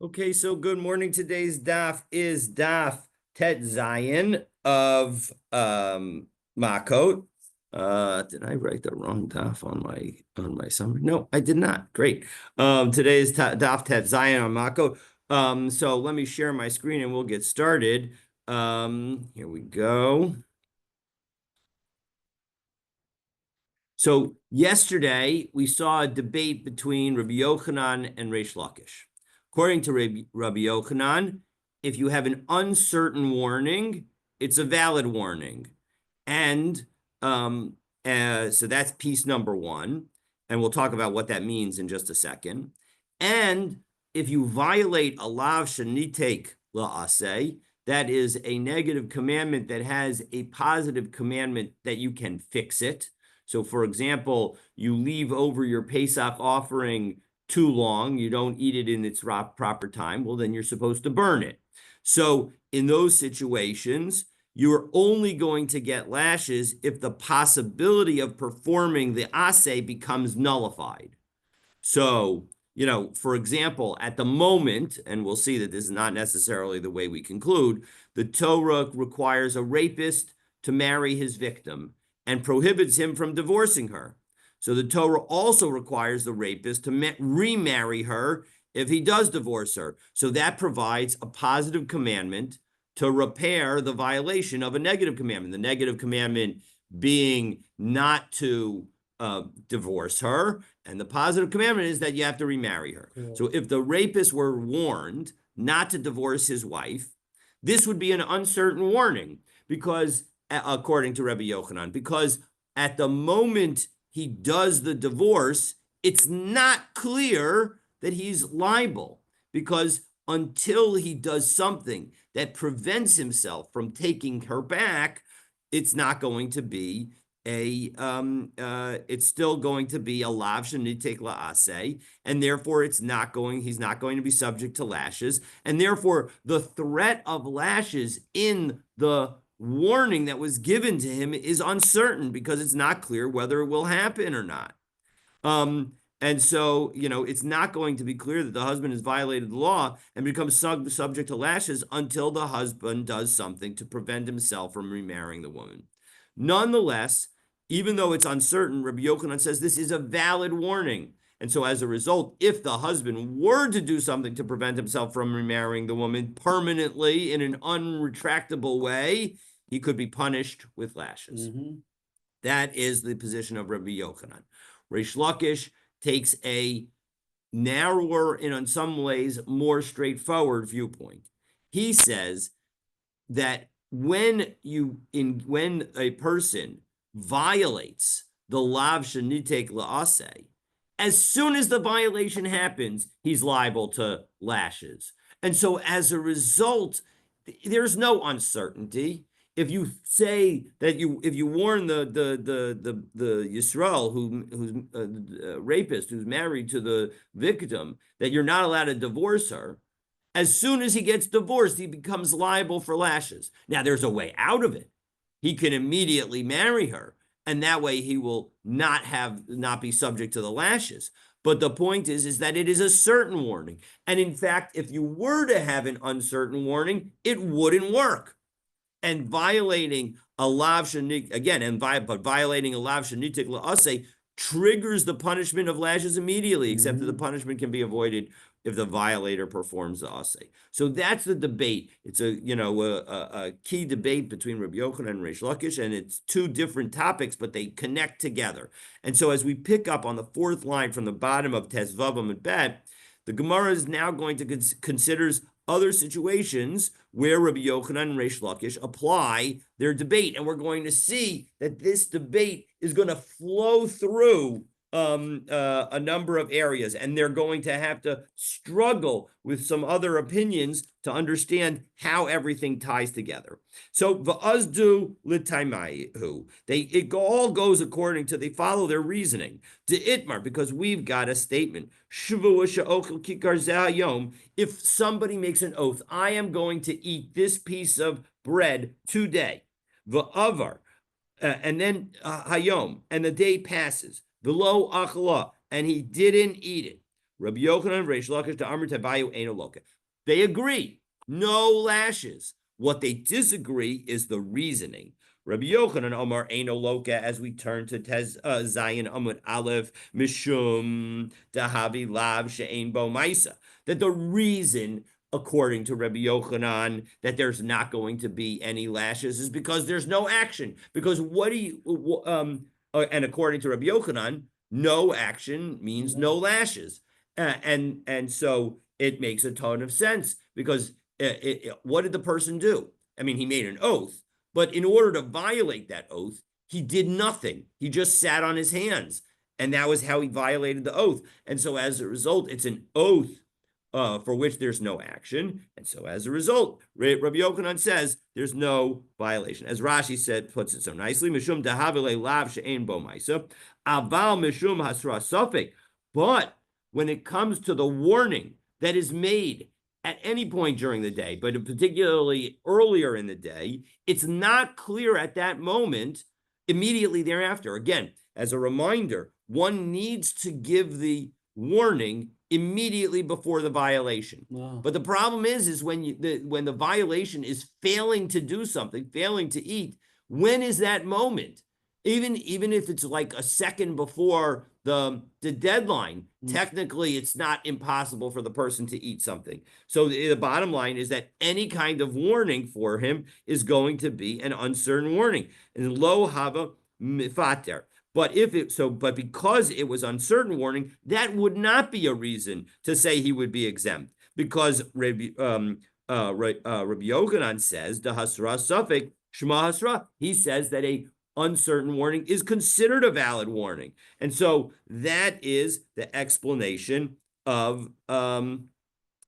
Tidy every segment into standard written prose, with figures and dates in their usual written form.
Okay, so good morning. Today's daf is daf Tet Zion of Makkot. Did I write the wrong daf on my summary? No, I did not. Great. Today is daf Tet Zion on Makkot. So let me share my screen and we'll get started. Here we go. So yesterday we saw a debate between Rabbi Yochanan and Reish Lakish. According to Rabbi Yochanan, if you have an uncertain warning, it's a valid warning. And so that's piece number one. And we'll talk about what that means in just a second. And if you violate a lav shenitek la'aseh, that is a negative commandment that has a positive commandment that you can fix it. So, for example, you leave over your Pesach offering too long, you don't eat it in its proper time, well, then you're supposed to burn it. So, in those situations, you're only going to get lashes if the possibility of performing the aseh becomes nullified. So, for example, at the moment, and we'll see that this is not necessarily the way we conclude, the Torah requires a rapist to marry his victim and prohibits him from divorcing her. So the Torah also requires the rapist to remarry her if he does divorce her. So that provides a positive commandment to repair the violation of a negative commandment. The negative commandment being not to divorce her, and the positive commandment is that you have to remarry her. Yeah. So if the rapist were warned not to divorce his wife, this would be an uncertain warning because, according to Rabbi Yochanan, because at the moment he does the divorce, it's not clear that he's liable, because until he does something that prevents himself from taking her back, it's not going to be it's still going to be a lav shenitek la'aseh, and therefore he's not going to be subject to lashes, and therefore the threat of lashes in the warning that was given to him is uncertain because it's not clear whether it will happen or not. And so, it's not going to be clear that the husband has violated the law and becomes subject to lashes until the husband does something to prevent himself from remarrying the woman. Nonetheless, even though it's uncertain, Rabbi Yochanan says this is a valid warning. And so as a result, if the husband were to do something to prevent himself from remarrying the woman permanently in an unretractable way, he could be punished with lashes. Mm-hmm. That is the position of Rabbi Yochanan. Reish Lakish takes a narrower and in some ways more straightforward viewpoint. He says that when a person violates the lav shenitek la'aseh, as soon as the violation happens, he's liable to lashes. And so as a result, there's no uncertainty. If you say that if you warn the Yisrael who's rapist who's married to the victim that you're not allowed to divorce her, as soon as he gets divorced, he becomes liable for lashes. Now, there's a way out of it. He can immediately marry her, and that way he will not be subject to the lashes. But the point is that it is a certain warning. And in fact, if you were to have an uncertain warning, it wouldn't work. And violating a lav shenitek, again, but violating a lav shenitek la'aseh triggers the punishment of lashes immediately, except that the punishment can be avoided if the violator performs the aseh. So that's the debate. It's a key debate between Rabbi Yochanan and Reish Lakish, and it's two different topics, but they connect together. And so as we pick up on the fourth line from the bottom of Tezvavam and Bet, the Gemara is now going to considers other situations where Rabbi Yochanan and Reish Lakish apply their debate. And we're going to see that this debate is going to flow through a number of areas, and they're going to have to struggle with some other opinions to understand how everything ties together. So v'azdu l'taimahu, it all goes according to, they follow their reasoning. De itmar, because we've got a statement. If somebody makes an oath, I am going to eat this piece of bread today. V'avar, and then hayom, and the day passes. Below achla, and he didn't eat it. Rabbi Yochanan, Reish Lakish, to Amr Tevayu, Eino Loka. They agree, no lashes. What they disagree is the reasoning. Rabbi Yochanan Omar Eino Loka, as we turn to Zayin Amud Aleph, Mishum Dahavi Lav She'ein Bo Maisa. That the reason, according to Rabbi Yochanan, that there's not going to be any lashes is because there's no action. Because what do you, and according to Rabbi Yochanan, no action means no lashes. And so it makes a ton of sense because what did the person do? I mean, he made an oath, but in order to violate that oath, he did nothing. He just sat on his hands, and that was how he violated the oath. And so as a result, it's an oath for which there's no action. And so as a result, Rabbi Yochanan says there's no violation. As Rashi said, puts it so nicely, Mishum dahavile lav she'ein bo ma'isa, aval mishum hasra safek. But when it comes to the warning that is made at any point during the day, but particularly earlier in the day, it's not clear at that moment, immediately thereafter. Again, as a reminder, one needs to give the warning immediately before the violation. Wow. But the problem is when the violation is failing to do something, failing to eat, when is that moment? Even if it's like a second before the deadline, technically it's not impossible for the person to eat something. So the bottom line is that any kind of warning for him is going to be an uncertain warning. And lo hava mifater. But because it was uncertain warning, that would not be a reason to say he would be exempt. Because Rabbi Yochanan says, the hasra safek shema hasra. He says that a uncertain warning is considered a valid warning. And so that is the explanation of Rabbi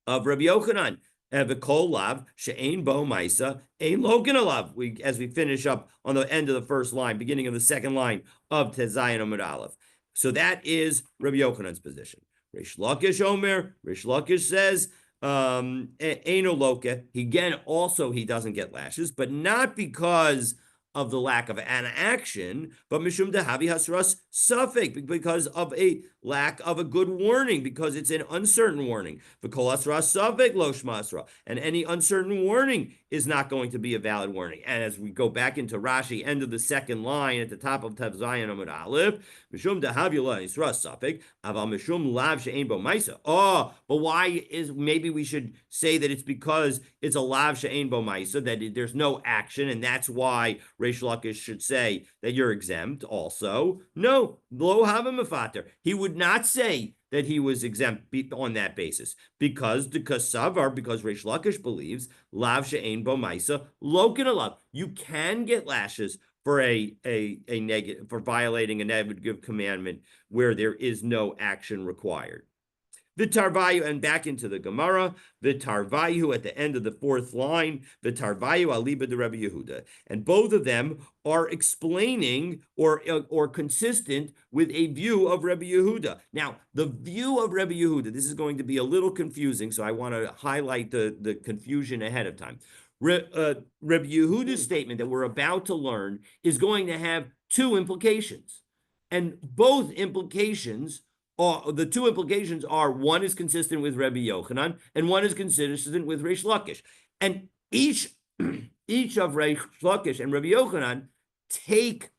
Yochanan. V'kol lav she'ein bo ma'isa ein lokin alav. As we finish up on the end of the first line, beginning of the second line of Tezayin Amud Aleph. So that is Rabbi Yochanan's position. Reish Lakish Omer. Reish Lakish says eino loka. Again, also he doesn't get lashes, but not because of the lack of an action, but mishum dehavi hasras safek, because of a lack of a good warning, because it's an uncertain warning. V'kol hasras safek lo shma hasra, and any uncertain warning is not going to be a valid warning. And as we go back into Rashi, end of the second line at the top of Tav Zayin Amud Aleph, mishum dehavi lo hasras safek, aval mishum lav she'ein bo ma'isa. Oh, but why is, maybe we should say that it's because it's a lav she'ein bo ma'isa, that there's no action, and that's why Reish Lakish should say that you're exempt also. No, lo hava mefater. He would not say that he was exempt on that basis, because Savar, because Reish Lakish believes lav she'ein bo ma'isa lokin alav. You can get lashes for a negative, for violating a negative commandment where there is no action required. V'tarvayu, and back into the Gemara, v'tarvayu at the end of the fourth line, v'tarvayu aliba de Rabbi Yehuda. And both of them are explaining or consistent with a view of Rabbi Yehuda. Now, the view of Rabbi Yehuda, this is going to be a little confusing, so I want to highlight the confusion ahead of time. Rabbi Yehuda's statement that we're about to learn is going to have two implications. And both implications, the two implications are, one is consistent with Rabbi Yochanan, and one is consistent with Reish Lakish. And each of Reish Lakish and Rabbi Yochanan take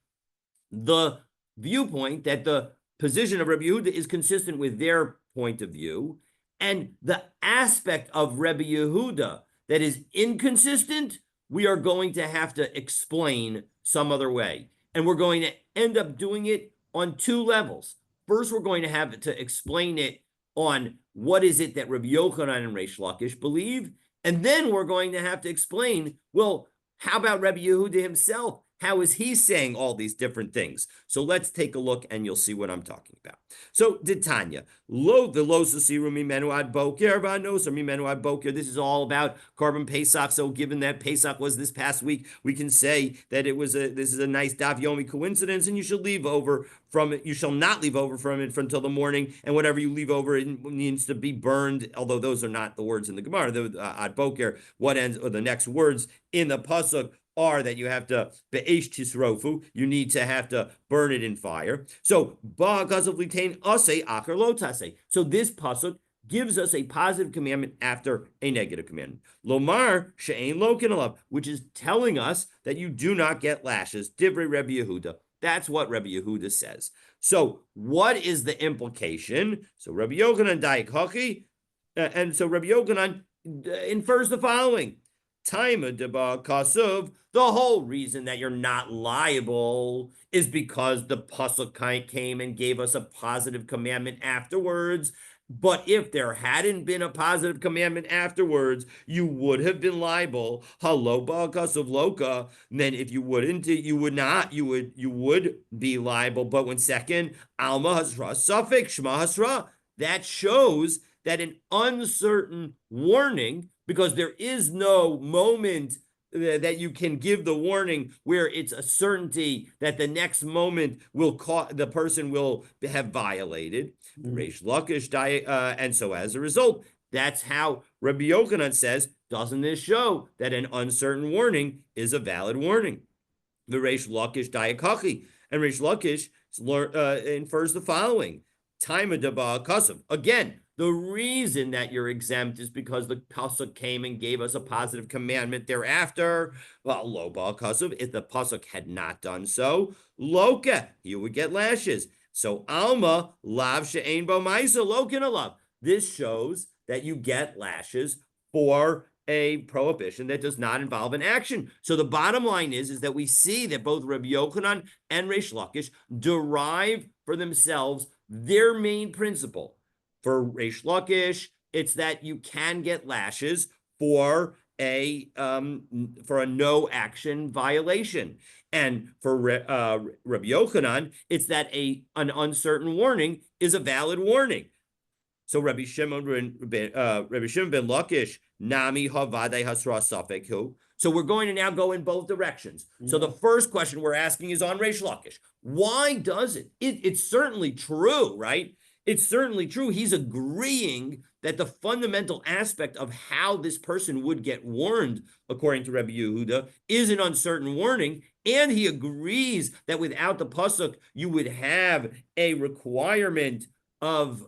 the viewpoint that the position of Rabbi Yehuda is consistent with their point of view, and the aspect of Rabbi Yehuda that is inconsistent, we are going to have to explain some other way. And we're going to end up doing it on two levels. First, we're going to have to explain it on what is it that Rabbi Yochanan and Reish Lakish believe, and then we're going to have to explain, well, how about Rabbi Yehuda himself? How is he saying all these different things? So let's take a look, and you'll see what I'm talking about. So, Titania, lo v'lo mimenu ad boker v'anos mimenu ad boker. This is all about Korban Pesach. So, given that Pesach was this past week, we can say that this is a nice Daf Yomi coincidence, and you should leave over from it. You shall not leave over from it until the morning, and whatever you leave over, it needs to be burned. Although those are not the words in the Gemara, ad boker. What ends, or the next words in the pasuk are that you have to be'esh tisrofu, you need to have to burn it in fire. So ba'agaz of litain ase acher lo tase. So this pasuk gives us a positive commandment after a negative commandment. Lomar she'ein lokin alav, which is telling us that you do not get lashes. Divrei Rebbe Yehuda. That's what Rebbe Yehuda says. So what is the implication? So Rabbi Yochanan daik hachi, and so Rabbi Yochanan infers the following. Taima deba kasuv, the whole reason that you're not liable is because the pasuk came and gave us a positive commandment afterwards. But if there hadn't been a positive commandment afterwards, you would have been liable. Hello, ba'akasav loka. Then if you wouldn't, you would not. You would be liable. But when second, alma hasra suffix shma hasra, that shows that an uncertain warning, because there is no moment that you can give the warning where it's a certainty that the next moment the person will have violated. Reish Lakish, and so as a result, that's how Rabbi Yochanan says, doesn't this show that an uncertain warning is a valid warning? The Reish Lakish Dayakachi, and Reish Lakish infers the following: Time of Daba Kasav. Again, the reason that you're exempt is because the pasuk came and gave us a positive commandment thereafter. Well, lo ba'akasav, if the pasuk had not done so, loka, you would get lashes. So alma lav she'ein bo ma'isa lokin alav. This shows that you get lashes for a prohibition that does not involve an action. So the bottom line is that we see that both Rabbi Yochanan and Reish Lakish derive for themselves their main principle. For Reish Lakish, it's that you can get lashes for a no action violation, and for Rabbi Yochanan, it's that an uncertain warning is a valid warning. So Rabbi Shimon ben Lakish nami havadei hasra safek hu. So we're going to now go in both directions. So the first question we're asking is on Reish Lakish. Why does it? It's certainly true, right? It's certainly true. He's agreeing that the fundamental aspect of how this person would get warned, according to Rabbi Yehuda, is an uncertain warning. And he agrees that without the pasuk, you would have a requirement of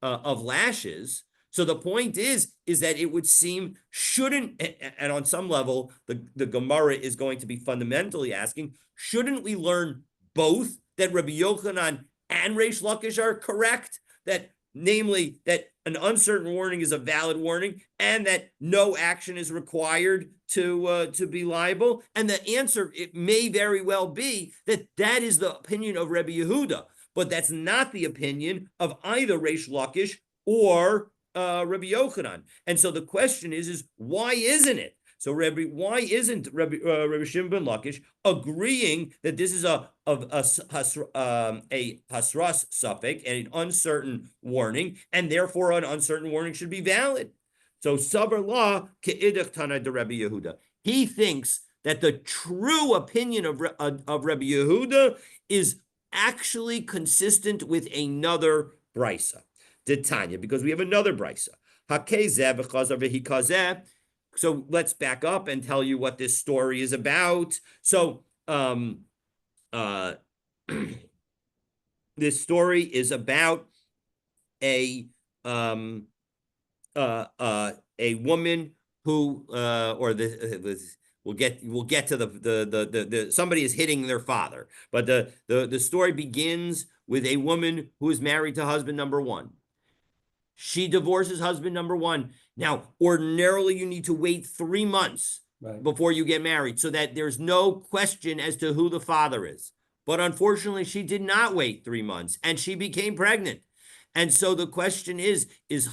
lashes. So the point is that it would seem shouldn't, and on some level, the Gemara is going to be fundamentally asking, shouldn't we learn both that Rabbi Yochanan and Reish Lakish are correct, that namely that an uncertain warning is a valid warning and that no action is required to be liable? And the answer, it may very well be that is the opinion of Rabbi Yehuda, but that's not the opinion of either Reish Lakish or Rabbi Yochanan. And so the question is why isn't it? So why isn't Rabbi Shimon ben Lakish agreeing that this is a hasras suffix, an uncertain warning, and therefore an uncertain warning should be valid? So Sabar La ke'idach Tana de Rabbi Yehuda. He thinks that the true opinion of Rabbi Yehuda is actually consistent with another brisa, de Tanya, because we have another brisa. Hakezeh v'chazar v'hikazeh. So let's back up and tell you what this story is about. So this story is about a woman who we'll get to the somebody is hitting their father, but the story begins with a woman who is married to husband number one. She divorces husband number one. Now, ordinarily, you need to wait 3 months before you get married so that there's no question as to who the father is. But unfortunately, she did not wait 3 months and she became pregnant. And so the question is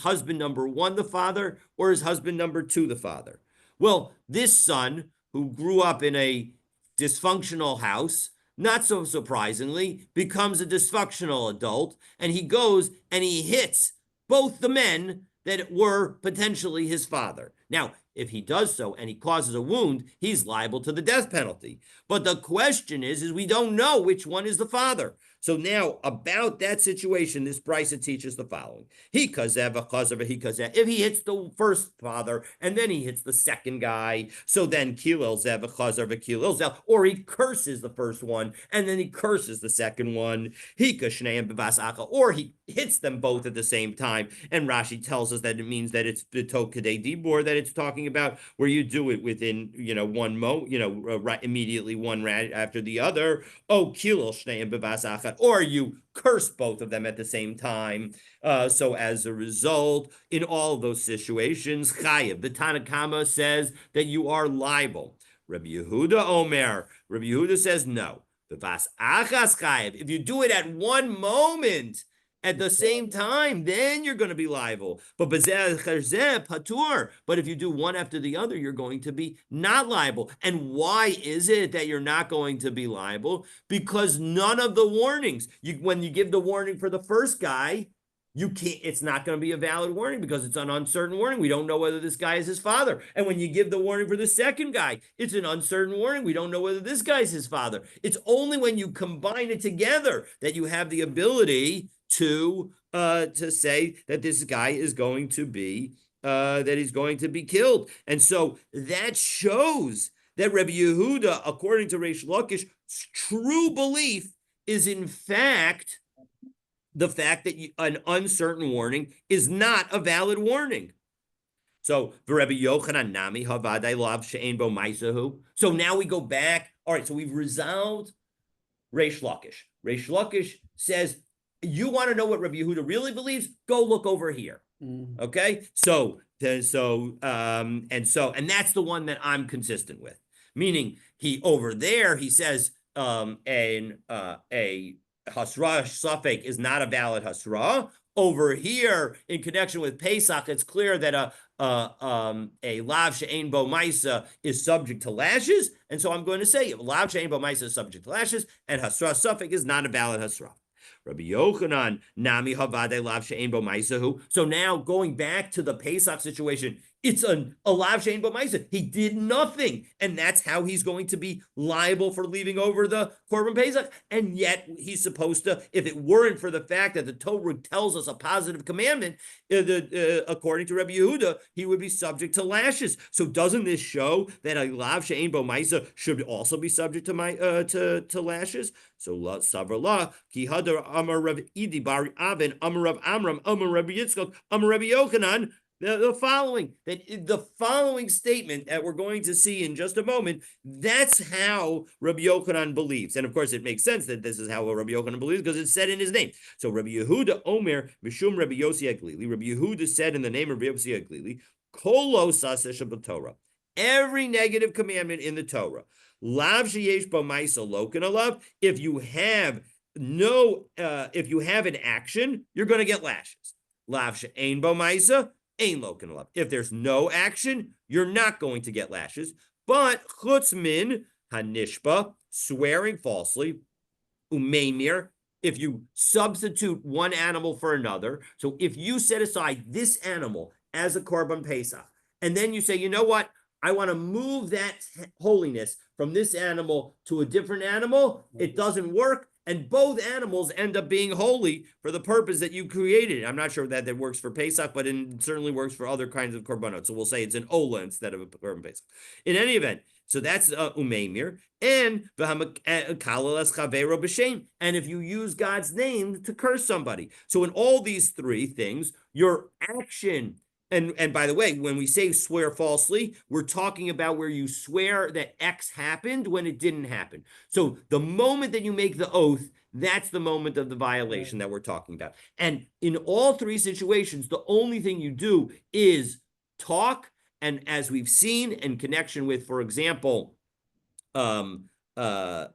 husband number one the father or is husband number two the father? Well, this son who grew up in a dysfunctional house, not so surprisingly, becomes a dysfunctional adult, and he goes and he hits both the men that were potentially his father. Now, if he does so and he causes a wound, he's liable to the death penalty. But the question is we don't know which one is the father. So now about that situation, this Brisa teaches the following. If he hits the first father and then he hits the second guy, so then or he curses the first one and then he curses the second one. Or he hits them both at the same time. And Rashi tells us that it means that it's the Tokadei Dibor, that it's talking about where you do it within, one right immediately one right after the other. Oh, or you curse both of them at the same time. So as a result, in all of those situations, chayiv, the Tanakama says that you are liable. Rabbi Yehuda says no. If you do it at one moment, at the same time, then you're going to be liable. But if you do one after the other, you're going to be not liable. And why is it that you're not going to be liable? Because none of the warnings, when you give the warning for the first guy, you can't, it's not going to be a valid warning because it's an uncertain warning. We don't know whether this guy is his father. And when you give the warning for the second guy, it's an uncertain warning. We don't know whether this guy's his father. It's only when you combine it together that you have the ability to say that this guy is going to be that he's going to be killed. And so that shows that Rabbi Yehuda, according to Reish Lakish, true belief is in fact the fact that an uncertain warning is not a valid warning. So Rabbi Yochanan Nami Havadai Lav She'en Bo Maisahu. So now we go back. All right, so we've resolved Reish Lakish. Reish Lakish says, you want to know what Rabbi Yehuda really believes? Go look over here. Okay, so and that's the one that I'm consistent with. Meaning, over there he says a hasra safek is not a valid hasra. Over here, in connection with Pesach, it's clear that a lav she'ein bo maisa is subject to lashes, and so I'm going to say lav she'ein bo maisa is subject to lashes, and hasra safek is not a valid hasra. Rabbi Yochanan, Nami Havadei Lav She'en Bo Maisahu. So now going back to the Pesach situation, it's a Lav She'en Bo Maisa. He did nothing, and that's how he's going to be liable for leaving over the Korban Pesach. And yet he's supposed to, if it weren't for the fact that the Torah tells us a positive commandment, according to Rabbi Yehuda, he would be subject to lashes. So doesn't this show that a Lav She'en Bo Maisa should also be subject to lashes? So Savrala, Ki Hadar Amar Rav Idi Bari Avin, Amar Rav Amram, Amar Rabbi Yitzchak, Amar Rabbi Yochanan. The following statement that we're going to see in just a moment, that's how Rabbi Yochanan believes. And of course, it makes sense that this is how Rabbi Yochanan believes because it's said in his name. So Rabbi Yehuda Omer, Mishum Rabbi Yossi Aglili, Rabbi Yehuda said in the name of Rabbi Yossi Aglili, Kolo Saseh Torah. Every negative commandment in the Torah, Lav sheyesh bo ma'isa loken alav, if you have an action, you're going to get lashes. Lav she'ein bo ma'isa, ein loken alav. If there's no action, you're not going to get lashes. But chutz min hanishba, swearing falsly, umeimir, if you substitute one animal for another. So if you set aside this animal as a korban pesach, and then you say, you know what? I want to move that holiness from this animal to a different animal. It doesn't work. And both animals end up being holy for the purpose that you created. I'm not sure that that works for Pesach, but it certainly works for other kinds of korbanot. So we'll say it's an ola instead of a korban Pesach. In any event, so that's umeimir. And if you use God's name to curse somebody. So in all these three things, your action. And by the way, when we say swear falsely, we're talking about where you swear that X happened when it didn't happen. So the moment that you make the oath, that's the moment of the violation that we're talking about. And in all three situations, the only thing you do is talk. And as we've seen in connection with, for example, the Edom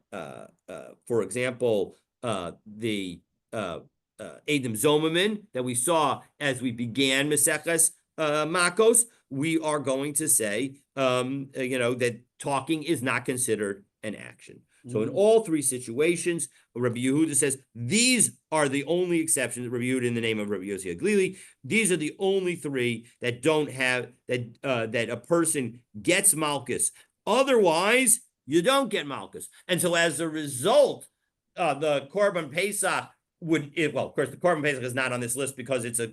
Zomamin that we saw as we began Maseches Makkos, we are going to say, that talking is not considered an action. So in all three situations, Rabbi Yehuda says these are the only exceptions. Rabbi Yehuda in the name of Rabbi Yossi Aglili, these are the only three that don't have that a person gets malchus. Otherwise, you don't get malchus. And so as a result, the Korban Pesach would, well, of course, the Korban Pesach is not on this list because it's a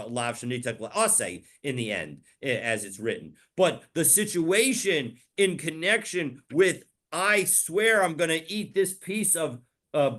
lav shenitek la'aseh in the end, as it's written. But the situation in connection with, I swear I'm going to eat this piece of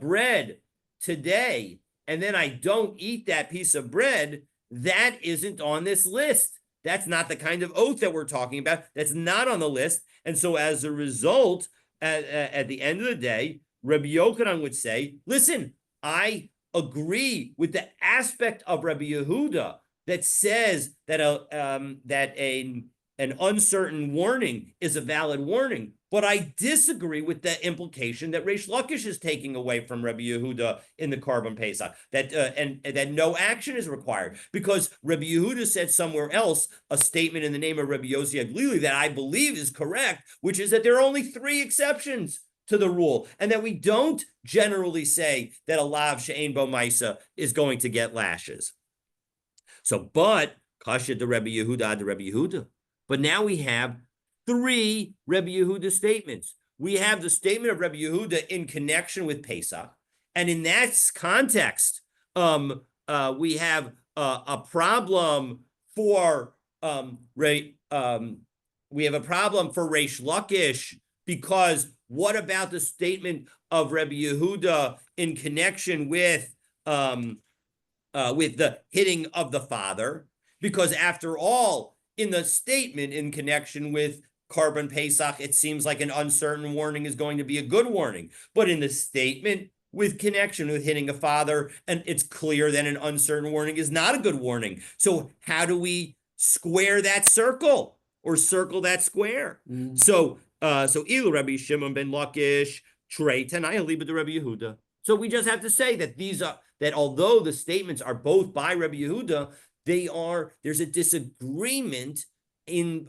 bread today, and then I don't eat that piece of bread, that isn't on this list. That's not the kind of oath that we're talking about. That's not on the list. And so as a result, at the end of the day, Rabbi Yochanan would say, listen, I agree with the aspect of Rabbi Yehuda that says that an uncertain warning is a valid warning, but I disagree with the implication that Reish Lakish is taking away from Rabbi Yehuda in the Korban Pesach, that and that no action is required, because Rabbi Yehuda said somewhere else a statement in the name of Rabbi Yossi Aglili that I believe is correct, which is that there are only 3 exceptions to the rule, and that we don't generally say that a lav she'ein bo ma'isa is going to get lashes. So, but kasha de Rabbi Yehuda de Rabbi Yehuda. But now we have 3 Rabbi Yehuda statements. We have the statement of Rabbi Yehuda in connection with Pesach, and in that context, we have a problem for we have a problem for Reish Lakish, because what about the statement of Rabbi Yehuda in connection with the hitting of the father? Because after all, in the statement in connection with Korban Pesach, it seems like an uncertain warning is going to be a good warning. But in the statement with connection with hitting a father, and it's clear that an uncertain warning is not a good warning. So how do we square that circle, or circle that square? So Ilu Rabbi Shimon ben Lakish, Trey Tanai Liba de Rabbi Yehuda. So we just have to say that that although the statements are both by Rabbi Yehuda, there's a disagreement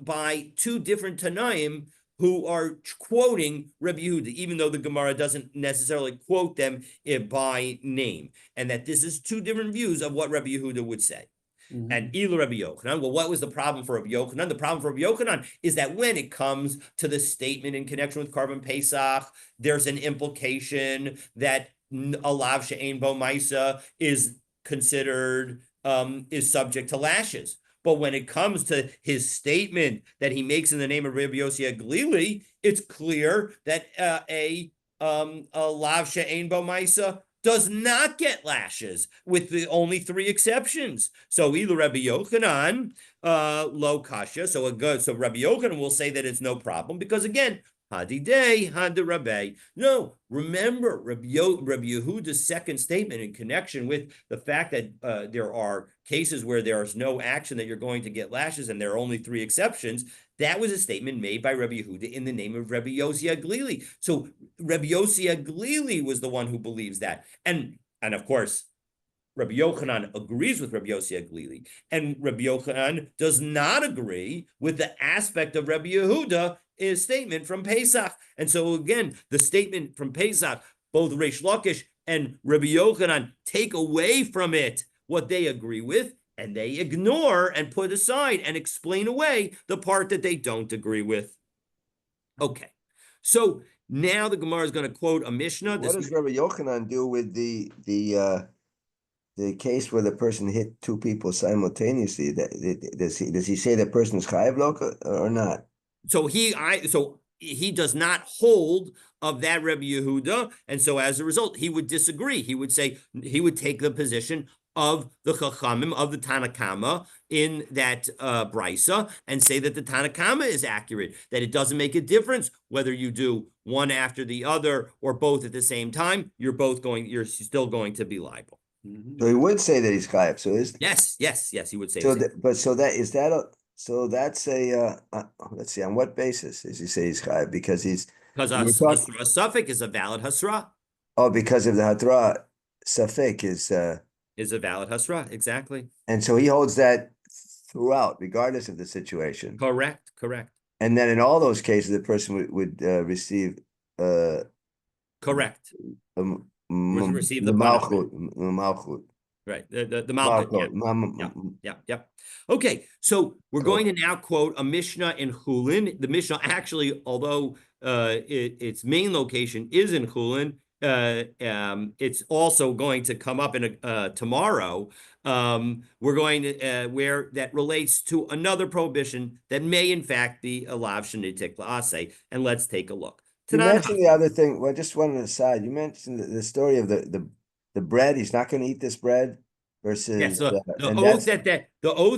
by 2 different Tanaim who are quoting Rabbi Yehuda, even though the Gemara doesn't necessarily quote them by name, and that this is 2 different views of what Rabbi Yehuda would say. And Ilu Rabbi Yochanan, well, what was the problem for Rabbi Yochanan? The problem for Rabbi Yochanan is that when it comes to the statement in connection with Korban Pesach, there's an implication that a lav she'ein bo ma'isa is considered, is subject to lashes. But when it comes to his statement that he makes in the name of Rabbi Yossi Aglili, it's clear that a lav she'ein bo ma'isa does not get lashes, with the only 3 exceptions. So either Rabbi Yochanan lo kasha. So Rabbi Yochanan will say that it's no problem, because again, Hadidei, Rabbi. No, remember Rabbi Yehuda's second statement in connection with the fact that there are cases where there is no action that you're going to get lashes, and there are only 3 exceptions. That was a statement made by Rabbi Yehuda in the name of Rabbi Yossi Aglili. So Rabbi Yossi Aglili was the one who believes that. And of course, Rabbi Yochanan agrees with Rabbi Yossi Aglili. And Rabbi Yochanan does not agree with the aspect of Rabbi Yehuda, his statement from Pesach. And so again, the statement from Pesach, both Reish Lakish and Rabbi Yochanan take away from it what they agree with, and they ignore and put aside and explain away the part that they don't agree with. Okay, so now the Gemara is going to quote a Mishnah. What does Rabbi Yochanan do with the case where the person hit 2 people simultaneously? Does he say the person is chayav loka or not? So he does not hold of that Rabbi Yehuda, and so as a result, he would disagree. He would take the position of the Chachamim, of the Tanakama in that Brisa, and say that the Tanakama is accurate, that it doesn't make a difference whether you do one after the other or both at the same time. You're still going to be liable. So he would say that he's chayav. So yes, he would say. So that's a let's see, on what basis does he say he's chayav? Because a suffix is a valid hasra. Oh, because of the hatra, suffix is a valid hasra, exactly. And so he holds that throughout, regardless of the situation. Correct. And then in all those cases, the person would receive correct. Receive the Makkot. Right, the Makkot. Yeah. Okay, so we're going to now quote a Mishnah in Chulin. The Mishnah actually, although its main location is in Chulin, it's also going to come up in tomorrow. We're going to where that relates to another prohibition that may in fact be a lav shenitik la'aseh, and let's take a look. You Tanan mentioned the Hasan. other thing. Well, just one aside. You mentioned the story of the bread. He's not going to eat this bread Yes, versus, the and oath that's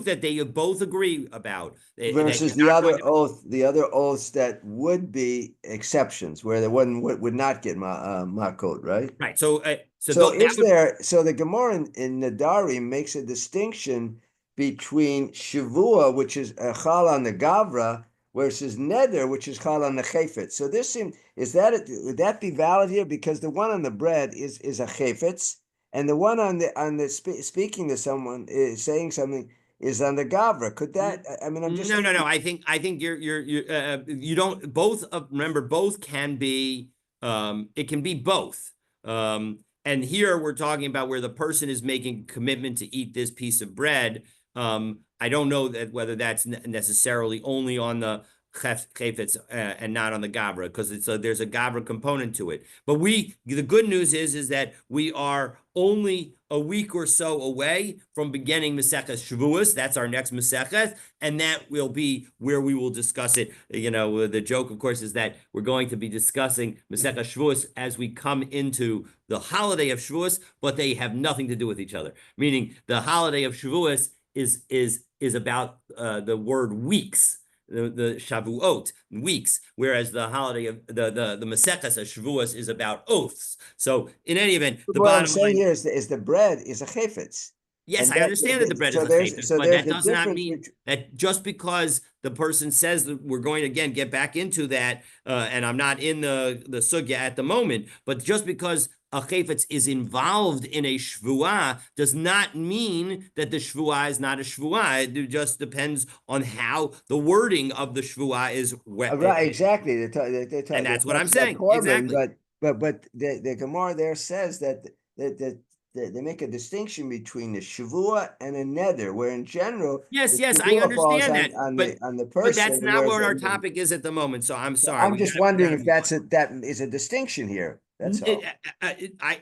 that they both agree about that versus you're not going to. the other oaths that would be exceptions where the one would not get Makkot, right? Right. So So that would. so the Gemara in Nadarim makes a distinction between Shavua, which is a chal on the Gavra, versus Neder, which is chal on the Chayfetz. So this would that be valid here? Because the one on the bread is a Chayfetz, and the one on the speaking to someone is saying something is on the Gavra. Could that? I mean, I'm just No, no, thinking. no. I think you don't both remember both can be it can be both. And here we're talking about where the person is making a commitment to eat this piece of bread. I don't know that whether that's necessarily only on the chayfetz and not on the gabra because there's a gabra component to it. But the good news is that we are only a week or so away from beginning Maseches Shavuos. That's our next Maseches, and that will be where we will discuss it. You know, the joke, of course, is that we're going to be discussing Maseches Shavuos as we come into the holiday of Shavuos, but they have nothing to do with each other. Meaning, the holiday of Shavuos is about the word weeks. The Shavuot, weeks, whereas the holiday of the Maseches of Shavuos is about oaths. So in any event, the What I'm bottom saying line. here is the bread is a chayfetz, Yes, and I understand that the bread is a chayfetz, so but there's that the does not difference mean between. that just because the person says that we're going to again get back into that, and I'm not in the sugya at the moment, but just because a chayfetz is involved in a shvuah does not mean that the shvuah is not a shvuah. It just depends on how the wording of the shvuah is, Right, exactly. and They that's what I'm talks about saying. korban, Exactly. but the Gemara there says that they make a distinction between the shavua and a neder, where in general the Yes, yes, I shavua falls understand that, on the but person, that's not whereas what our topic is at the moment. So I'm sorry. I'm just We wondering gotta if move on. that is a distinction here. That's all. I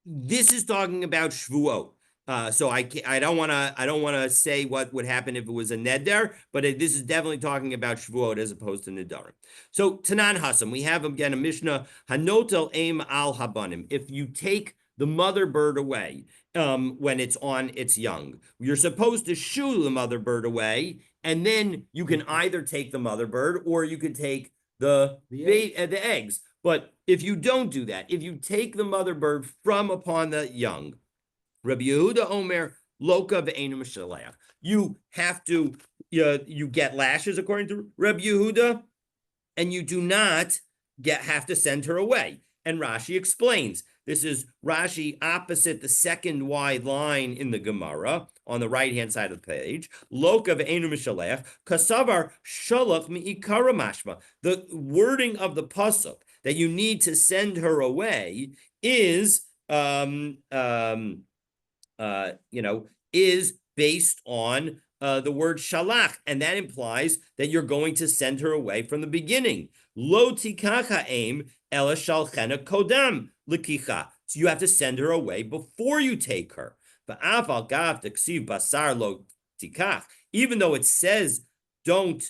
this is talking about Shvuot. So I don't want to say what would happen if it was a neder, but this is definitely talking about Shvuot as opposed to nedarim. So Tanan Hassam, we have again a Mishnah Hanotel Aim Al Habanim. If you take the mother bird away when it's on its young, you're supposed to shoo the mother bird away, and then you can either take the mother bird or you can take the eggs. But if you don't do that, if you take the mother bird from upon the young, Rabbi Yehuda Omer Loka ve'enu Mishaleach, you have to you get lashes according to Rabbi Yehuda, and you do not have to send her away. And Rashi explains. This is Rashi opposite the second wide line in the Gemara on the right-hand side of the page. Loka ve'enu mishalech kasavar shalach mi'ikara mashma. The wording of the pasuk that you need to send her away is is based on the word shalach, and that implies that you're going to send her away from the beginning. Lo tikacha aim ela shalchena kodam likicha. So you have to send her away before you take her. Va'aval gav t'ksiv basar lo tikach. Even though it says don't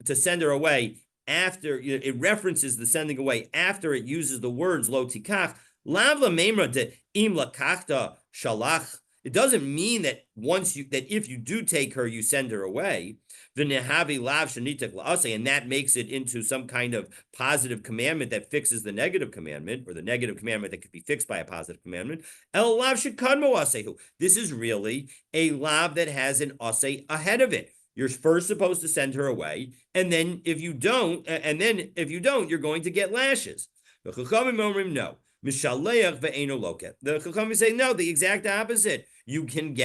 to send her away after it references the sending away after it uses the words lo tikach. Lav la memra de im lakachta shalach. It doesn't mean that if you do take her, you send her away. And that makes it into some kind of positive commandment that fixes the negative commandment, or the negative commandment that could be fixed by a positive commandment. This is really a lav that has an aseh ahead of it. You're first supposed to send her away, and then if you don't, you're going to get lashes. The Chachamim no. Mishaleach ve'eno loket. The Chachamim say no, the exact opposite. You can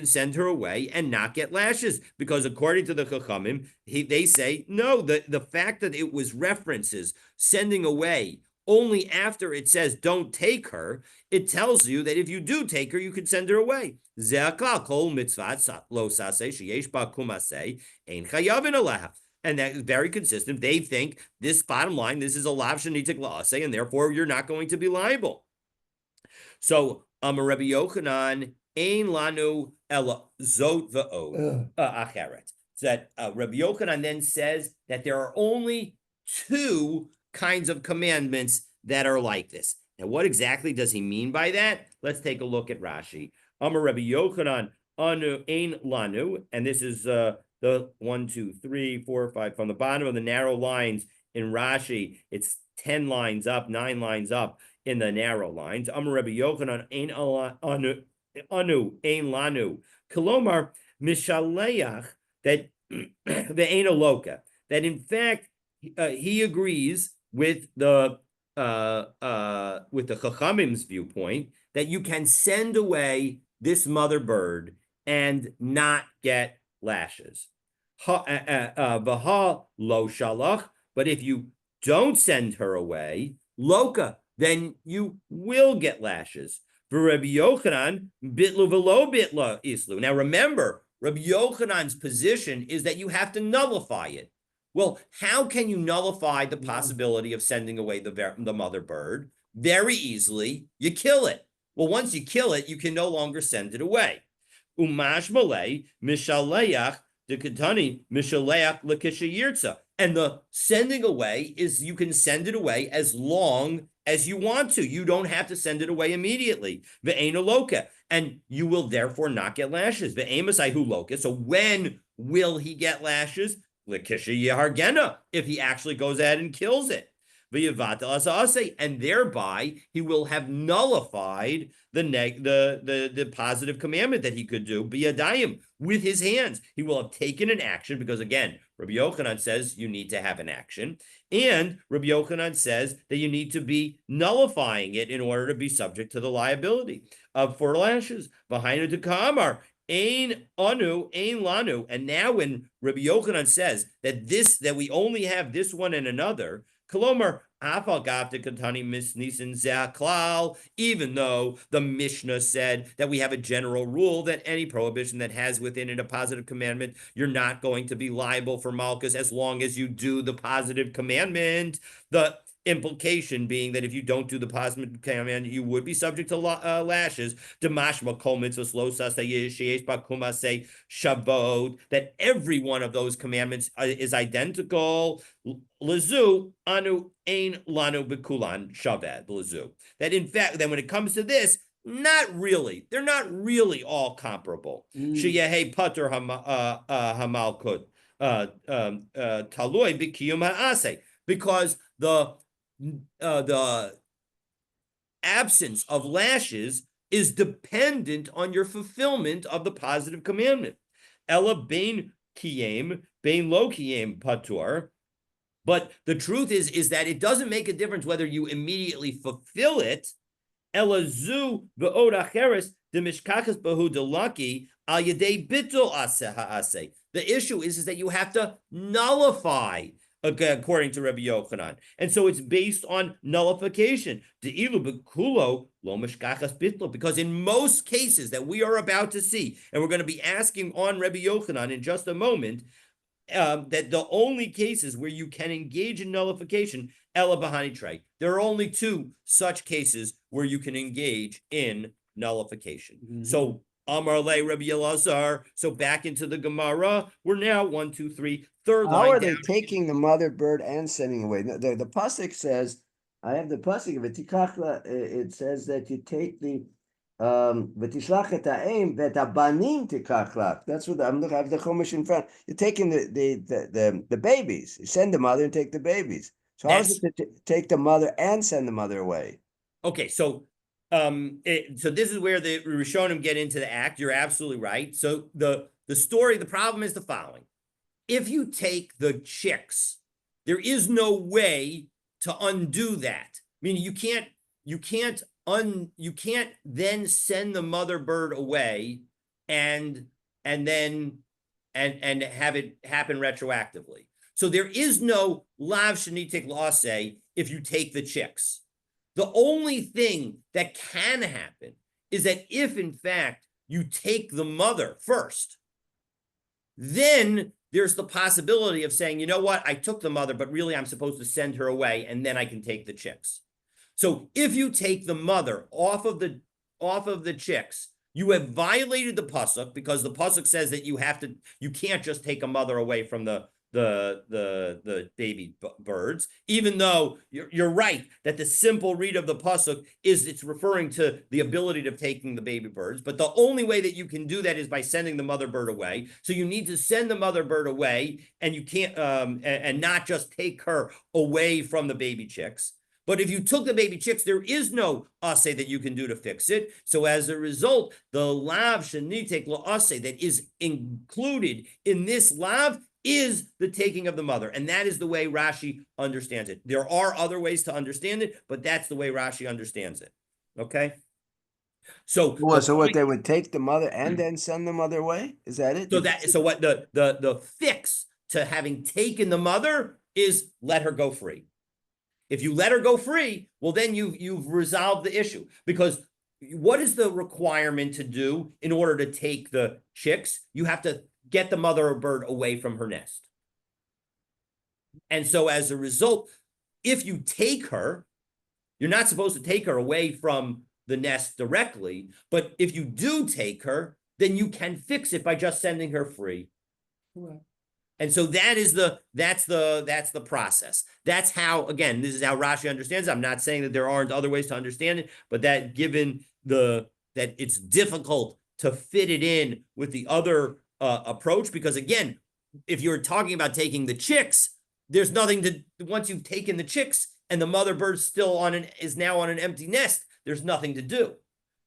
send her away and not get lashes, because according to the Chachamim, they say no. The fact that it was references sending away only after it says don't take her, it tells you that if you do take her, you can send her away. Ze'akal kol mitzvat lo saseh sheyesh ba kumaseh ein chayavin aleha. And that is very consistent. They think this bottom line, this is a lav shenitik la'aseh, and therefore you're not going to be liable. So, Rabbi Yochanan, ein lanu ela zot va'od acheret. So that Rabbi Yochanan then says that there are only two kinds of commandments that are like this. Now, what exactly does he mean by that? Let's take a look at Rashi. Rabbi Yochanan, anu ein lanu, and this is the 1, 2, 3, 4, 5 from the bottom of the narrow lines in Rashi. It's 10 lines up, 9 lines up in the narrow lines. Rabbi Yochanan ein anu ein lanu. Kolomar mishaleach that the ein aloka, that in fact he agrees with the Chachamim's viewpoint that you can send away this mother bird and not get lashes. V'ha lo shalach, but if you don't send her away, loka, then you will get lashes. For Rabbi Yochanan, bitlu v'lo bitla islu. Now remember, Rabbi Yochanan's position is that you have to nullify it. Well, how can you nullify the possibility of sending away the mother bird? Very easily, you kill it. Well, once you kill it, you can no longer send it away. Umash malei mishaleach de katani mishaleach lekishayirtza. And the sending away is you can send it away as long as you want to. You don't have to send it away immediately. Ve'ein aloka. And you will therefore not get lashes. Ve'emasai hu loka. So when will he get lashes? L'kisha yehargena, if he actually goes ahead and kills it. And thereby he will have nullified the positive commandment that he could do biyadayim, with his hands. He will have taken an action, because again, Rabbi Yochanan says you need to have an action, and Rabbi Yochanan says that you need to be nullifying it in order to be subject to the liability of 4 lashes. Behind the kamar. Ein anu, ein lanu. And now when Rabbi Yochanan says that we only have this one and another, Kolomar, afal gav katani misnisin zaklal, even though the Mishnah said that we have a general rule that any prohibition that has within it a positive commandment, you're not going to be liable for malchus as long as you do the positive commandment. The implication being that if you don't do the positive command, you would be subject to lashes. That every one of those commandments is identical. Lazu anu ein lanu bekulan shaved lazu. That in fact, then when it comes to this, not really. They're not really all comparable. Sheyehe pater hamalkut taloi b'kiyum ha'aseh, because the absence of lashes is dependent on your fulfillment of the positive commandment. Ella bein kiyem, bein lo kiyem patur. But the truth is that it doesn't make a difference whether you immediately fulfill it. Ella zu ve'od acheres de mishkachas behu delaki al yedei bitul aseh ha'aseh. The issue is that you have to nullify, according to Rabbi Yochanan. And so it's based on nullification. Because in most cases that we are about to see, and we're going to be asking on Rabbi Yochanan in just a moment, that the only cases where you can engage in nullification, Ella Bahani Trey, there are only 2 such cases where you can engage in nullification. So Amar Le Rabbi Elazar. So back into the Gemara. We're now 1, 2, 3, third line. How are they taking the mother bird and sending away? The pasuk says, I have the pasuk of it. It says that you take the v'tishlach et ha'em v'et habanim tikachlach. That's what I'm looking. I have the chumash in front. You're taking the babies. You send the mother and take the babies. So how is it to take the mother and send the mother away? Okay, so so this is where the Rishonim get into the act. You're absolutely right. So the story, the problem is the following. If you take the chicks, there is no way to undo that. Meaning you can't then send the mother bird away and have it happen retroactively. So there is no lav shenitik la'aseh if you take the chicks. The only thing that can happen is that if, in fact, you take the mother first, then there's the possibility of saying, you know what, I took the mother, but really I'm supposed to send her away, and then I can take the chicks. So if you take the mother off of the chicks, you have violated the pasuk, because the pasuk says that you can't just take a mother away from the baby birds, even though you're right that the simple read of the pasuk is it's referring to the ability of taking the baby birds, but the only way that you can do that is by sending the mother bird away. So you need to send the mother bird away, and you can't and not just take her away from the baby chicks. But if you took the baby chicks, there is no assay that you can do to fix it. So as a result, the lav shenitek la'aseh that is included in this lav is the taking of the mother. And that is the way Rashi understands it. There are other ways to understand it, but that's the way Rashi understands it. Okay? So what, they would take the mother and then send the mother away? Is that it? So what the fix to having taken the mother is let her go free. If you let her go free, well, then you've resolved the issue. Because what is the requirement to do in order to take the chicks? You have to get the mother bird away from her nest. And so as a result, if you take her, you're not supposed to take her away from the nest directly. But if you do take her, then you can fix it by just sending her free. Correct. And so that's the process. That's how, again, this is how Rashi understands it. I'm not saying that there aren't other ways to understand it, but that given that it's difficult to fit it in with the other approach, because again, if you're talking about taking the chicks, there's nothing to, once you've taken the chicks and the mother bird's still is now on an empty nest, there's nothing to do.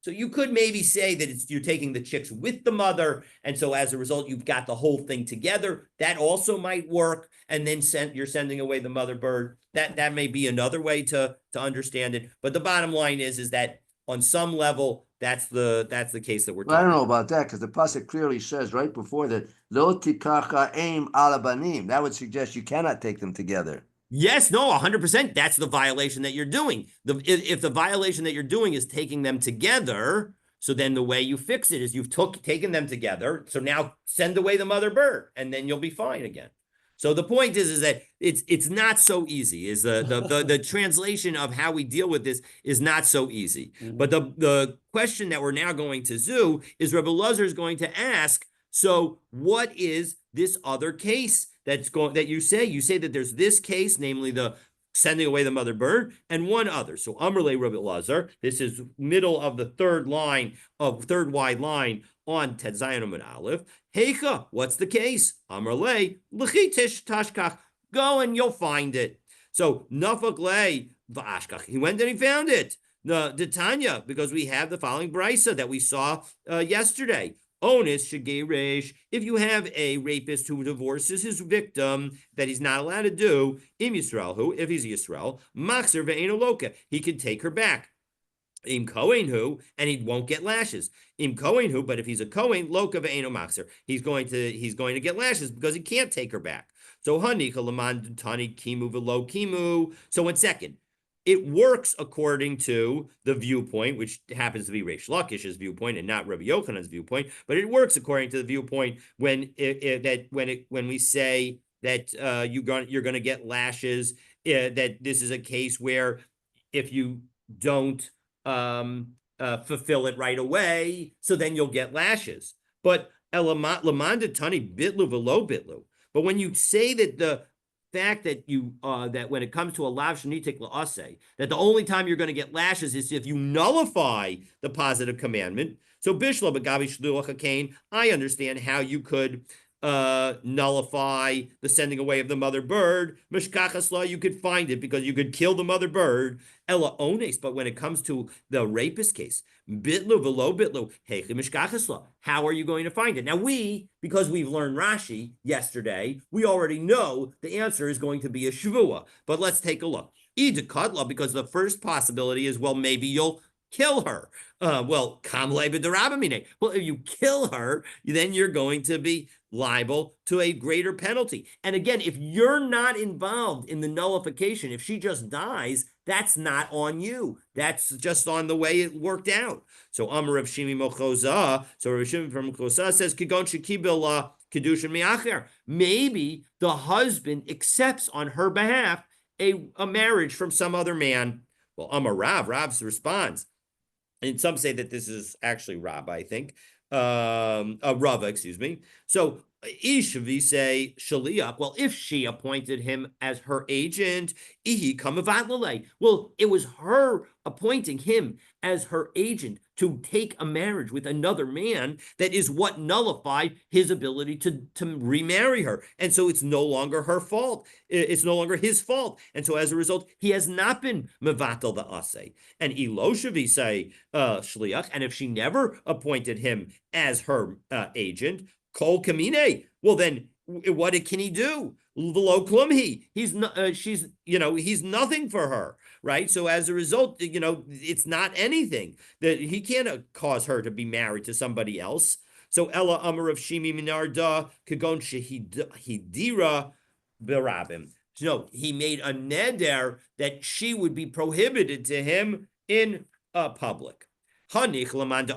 So you could maybe say that you're taking the chicks with the mother, and so as a result, you've got the whole thing together. That also might work, and then you're sending away the mother bird. That may be another way to understand it. But the bottom line is that on some level, that's the case that we're talking about. I don't know about that, because the pasuk clearly says right before that, Lo tikacha aim ala banim. That would suggest you cannot take them together. Yes, no, 100%. That's the violation that you're doing. If the violation that you're doing is taking them together, so then the way you fix it is you've taken them together. So now send away the mother bird, and then you'll be fine again. So the point is that it's not so easy. Is the translation of how we deal with this is not so easy. Mm-hmm. But the question that we're now going to do is Rebbe Lazar is going to ask, so what is this other case that you say that there's this case, namely the sending away the mother bird, and one other. So Amrle Rebbe Lazar, this is middle of the third wide line on Tet Zayin Amud Aleph. Heicha, what's the case? Amrle L'chitish Tashkach, go and you'll find it. So Nafak Le V'ashkach, he went and he found it. The Tanya, because we have the following brisa that we saw yesterday. Onus shegeresh, if you have a rapist who divorces his victim that he's not allowed to do, im Yisrael who, if he's Yisrael, machzer ve'eno loka, he can take her back. Im Kohen who, and he won't get lashes. Im Kohen who, but if he's a Kohen, loka ve'eno machzer, he's going to get lashes because he can't take her back. So hanika laman tani kimu velo kimu. So 1 second. It works according to the viewpoint, which happens to be Reish Lakish's viewpoint and not Rabbi Yochanan's viewpoint. But it works according to the viewpoint when we say that you're going to get lashes. That this is a case where if you don't fulfill it right away, so then you'll get lashes. But lamanda tani bitlu velo bitlu. But when you say that the fact that that when it comes to a lav shenitek la'aseh, that the only time you're going to get lashes is if you nullify the positive commandment. So bishla b'gavi shluach hakain, I understand how you could nullify the sending away of the mother bird. Mishkachas law, you could find it because you could kill the mother bird. Ella ones, but when it comes to the rapist case, bitlu velo bitlu, heichi mishkachas law, how are you going to find it? Now because we've learned Rashi yesterday, we already know the answer is going to be a shavua. But let's take a look. Idekadla, because the first possibility is, well, maybe you'll kill her. Well, if you kill her, then you're going to be liable to a greater penalty. And again, if you're not involved in the nullification, if she just dies, that's not on you. That's just on the way it worked out. So Amar Rav Shimi Mochoza, so Rav Shimi from Mochoza says, Kigon Shekibila kedushin mi'acher. Maybe the husband accepts on her behalf a marriage from some other man. Well, Amar Rav responds, and some say that this is actually Rab, I think, Rava, excuse me. So Ishavi say Shaliach. Well, if she appointed him as her agent, Ihi Kamavatlalei. Well, it was her appointing him as her agent to take a marriage with another man that is what nullified his ability to remarry her. And so it's no longer her fault. It's no longer his fault. And so as a result, he has not been mevatel the asay. And Iloshavi say shliach. And if she never appointed him as her agent, kol kamine. Well, then what can he do? V'lo klumhi. He's not. She's. He's nothing for her, right? So as a result, it's not anything that he can't cause her to be married to somebody else. So Ella Amar of Shimi Minarda Kagon Shehidira Berabim. No, he made a neder that she would be prohibited to him in public. Well, that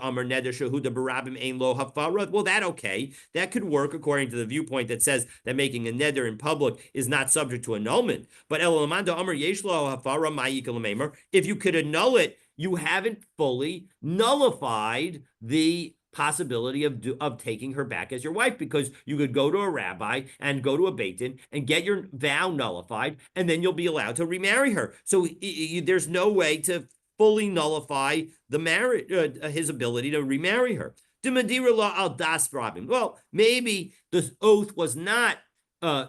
okay. That could work according to the viewpoint that says that making a neder in public is not subject to annulment. But if you could annul it, you haven't fully nullified the possibility of taking her back as your wife, because you could go to a rabbi and go to a beit din and get your vow nullified, and then you'll be allowed to remarry her. So there's no way to fully nullify the marriage, his ability to remarry her. Well, maybe the oath was not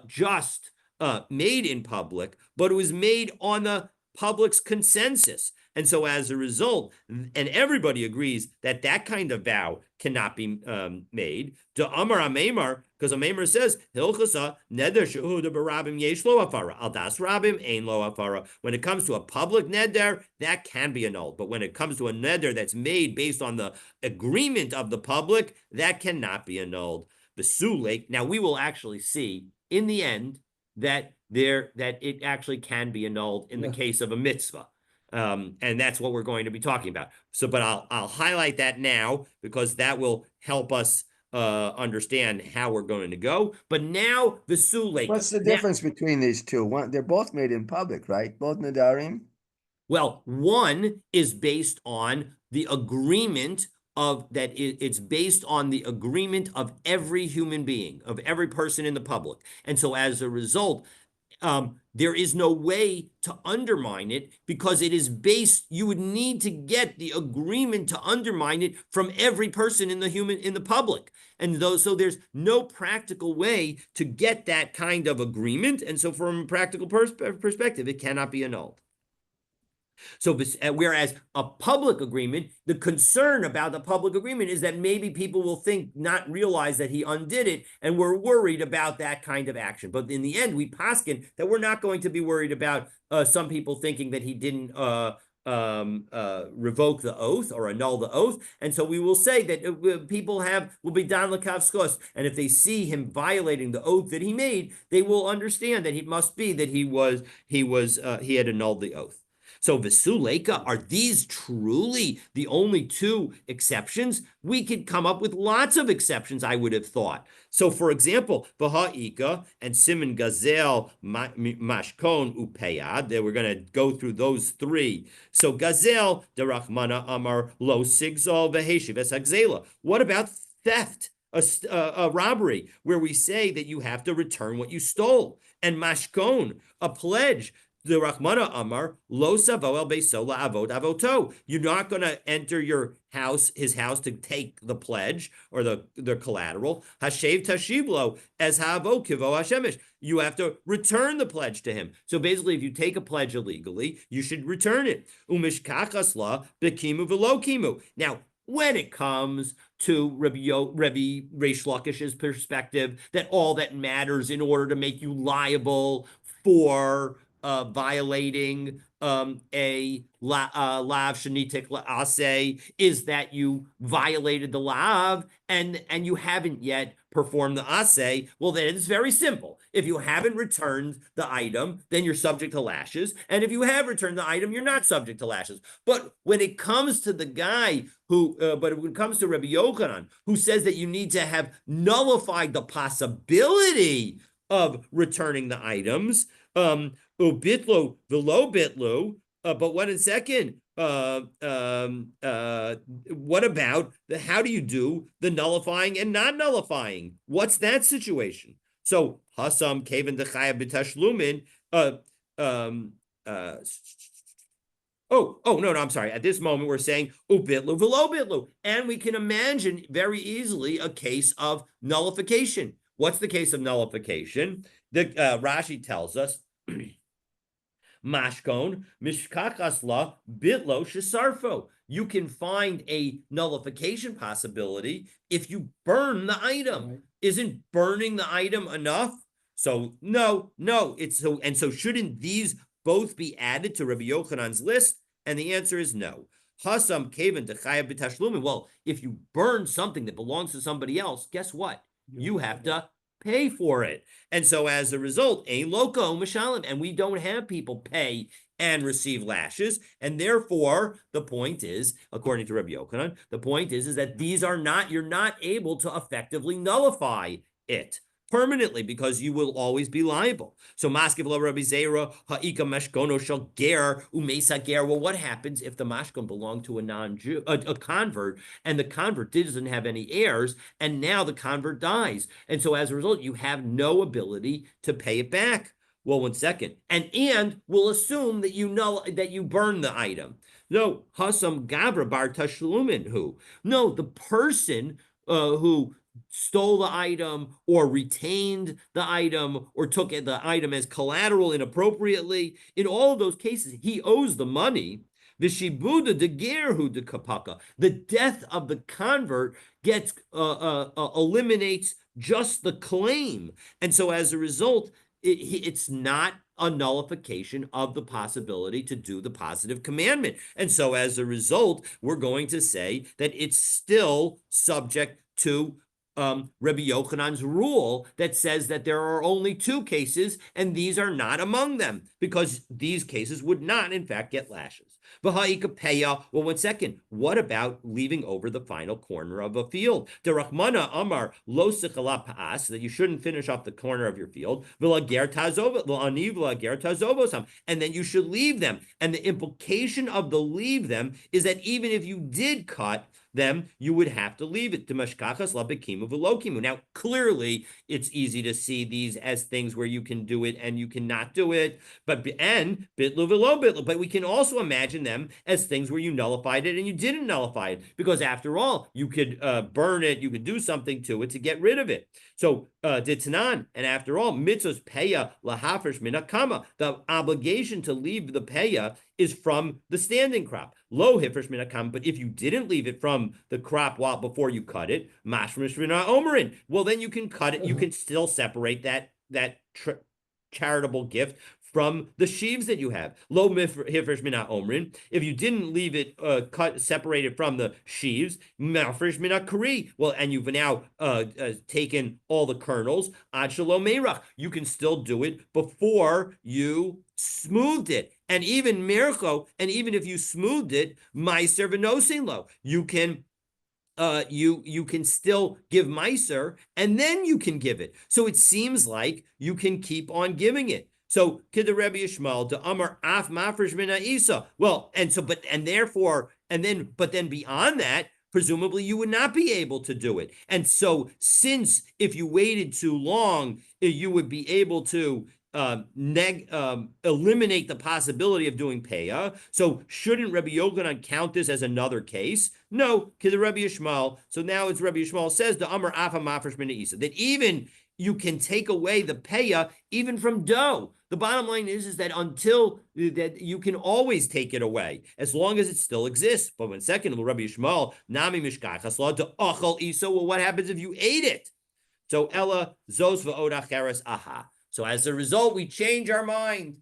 just made in public, but it was made on the public's consensus. And so as a result, and everybody agrees that that kind of vow cannot be made. To Amar Amemar, because Amemar says, Hilchasa neder shehuda barabim yesh lo afara, al das rabim ein lo afara. When it comes to a public neder, that can be annulled. But when it comes to a neder that's made based on the agreement of the public, that cannot be annulled. The Sulek, now we will actually see in the end that it actually can be annulled in the case of a mitzvah. And that's what we're going to be talking about. So, but I'll highlight that now because that will help us understand how we're going to go. But now the Sulek. What's the difference between these two? They're both made in public, right? Both Nadarim? Well, one is based on the agreement of that it's based on the agreement of every human being, of every person in the public. And so as a result, there is no way to undermine it because it is based, you would need to get the agreement to undermine it from every person in the public. And so there's no practical way to get that kind of agreement. And so from a practical perspective, it cannot be annulled. So whereas a public agreement, the concern about the public agreement is that maybe people will not realize that he undid it, and we're worried about that kind of action. But in the end, we paskin that we're not going to be worried about some people thinking that he didn't revoke the oath or annul the oath. And so we will say that people will be dan lekav skos, and if they see him violating the oath that he made, they will understand that he must be that he had annulled the oath. So Vesuleka, are these truly the only two exceptions? We could come up with lots of exceptions, I would have thought. So for example, Baha'ika and Simon Gazel, Mashkon, Upeyad, we're going to go through those three. So Gazel, Derachmana Amar, Lo Sigzal, Veheshiv, Esagzela. What about theft? A robbery, where we say that you have to return what you stole. And Mashkon, a pledge. The Rachmana Amar, Lo Savo El Beisola Avot Avoto. You're not going to enter his house to take the pledge or the collateral. Hashev Tashiblo as Havo Kivo Hashemish. You have to return the pledge to him. So basically, if you take a pledge illegally, you should return it. Umishkachasla Bekimu Velo Kimu. Now, when it comes to Rabbi Reish Lakish's perspective, that all that matters in order to make you liable for violating a lav shenitik la'aseh is that you violated the lav and you haven't yet performed the aseh. Well, then it's very simple. If you haven't returned the item, then you're subject to lashes, and if you have returned the item, you're not subject to lashes. But when it comes to the guy but when it comes to Rabbi Yochanan, who says that you need to have nullified the possibility of returning the items, ubitlu velo bitlu. But what in second? What about how do you do the nullifying and non-nullifying? What's that situation? So hasam kaven dechaya b'tashlumin. No, I'm sorry. At this moment, we're saying ubitlu velo bitlu, and we can imagine very easily a case of nullification. What's the case of nullification? The Rashi tells us. Mashkon, mishkachasla, bitlo, shisarfo. You can find a nullification possibility if you burn the item. Right. Isn't burning the item enough? So no, it's so, and so shouldn't these both be added to Rabbi Yochanan's list? And the answer is no. Hasam kaven dechayav b'tashlumin. Well, if you burn something that belongs to somebody else, guess what? You have to pay for it. And so as a result, a loco mishalim, and we don't have people pay and receive lashes. And therefore, the point is, according to Rabbi Yochanan, the point is that these are not, you're not able to effectively nullify it permanently because you will always be liable. So maskiv lo Rabbi Zera ha'ika mashkono shel ger umesa ger. Well, what happens if the mashkon belonged to a non-Jew, a convert, and the convert doesn't have any heirs, and now the convert dies, and so as a result, you have no ability to pay it back. Well, 1 second, and we'll assume that you burn the item. No, hasam gabra bar tashlumin who? No, the person who stole the item or retained the item or took the item as collateral inappropriately, in all of those cases, he owes the money. Vishibuda de gerhu de kapaka. The death of the convert gets eliminates just the claim, and so as a result, it's not a nullification of the possibility to do the positive commandment, and so as a result, we're going to say that it's still subject to Rabbi Yochanan's rule that says that there are only 2 cases, and these are not among them, because these cases would not, in fact, get lashes. Well, 1 second. What about leaving over the final corner of a field? Derachmana Amar lo paas, that you shouldn't finish off the corner of your field. And then you should leave them. And the implication of the leave them is that even if you did cut them, you would have to leave it. Now, clearly, it's easy to see these as things where you can do it and you cannot do it, but we can also imagine them as things where you nullified it and you didn't nullify it, because after all, you could burn it, you could do something to it to get rid of it. So, Ditnan, and after all, mitzvahs peya lahafresh minakama, the obligation to leave the peya is from the standing crop. Lo hifresh minakam, but if you didn't leave it from the crop before you cut it, mashmish v'na omerin. Well, then you can cut it. You can still separate that charitable gift from the sheaves that you have. Lo hifresh mina omrin. If you didn't leave it separated from the sheaves, mafresh mina kari. Well, and you've now taken all the kernels. Ad shalom meirach. You can still do it before you smoothed it. And even mircho, and even if you smoothed it, meiser v'nosein lo, you can you can still give meiser, and then you can give it. So it seems like you can keep on giving it. So kid the Rebbe Yishmael to Amar Af Mafresh Mina Isa. Well, and then beyond that, presumably you would not be able to do it. And so since if you waited too long, you would be able to eliminate the possibility of doing peya. So shouldn't Rabbi Yochanan count this as another case? No, to the Rabbi Yishmael. So now it's Rabbi Yishmael says the Amar Afa Mafresh Mina Isa, that even you can take away the peya even from dough. The bottom line is that until that you can always take it away as long as it still exists. But 1 second, Rabbi Yishmael Nami Mishkachas Law to Achal Isa. Well, what happens if you ate it? So Ella Zos va'od acheres aha. So as a result, we change our mind.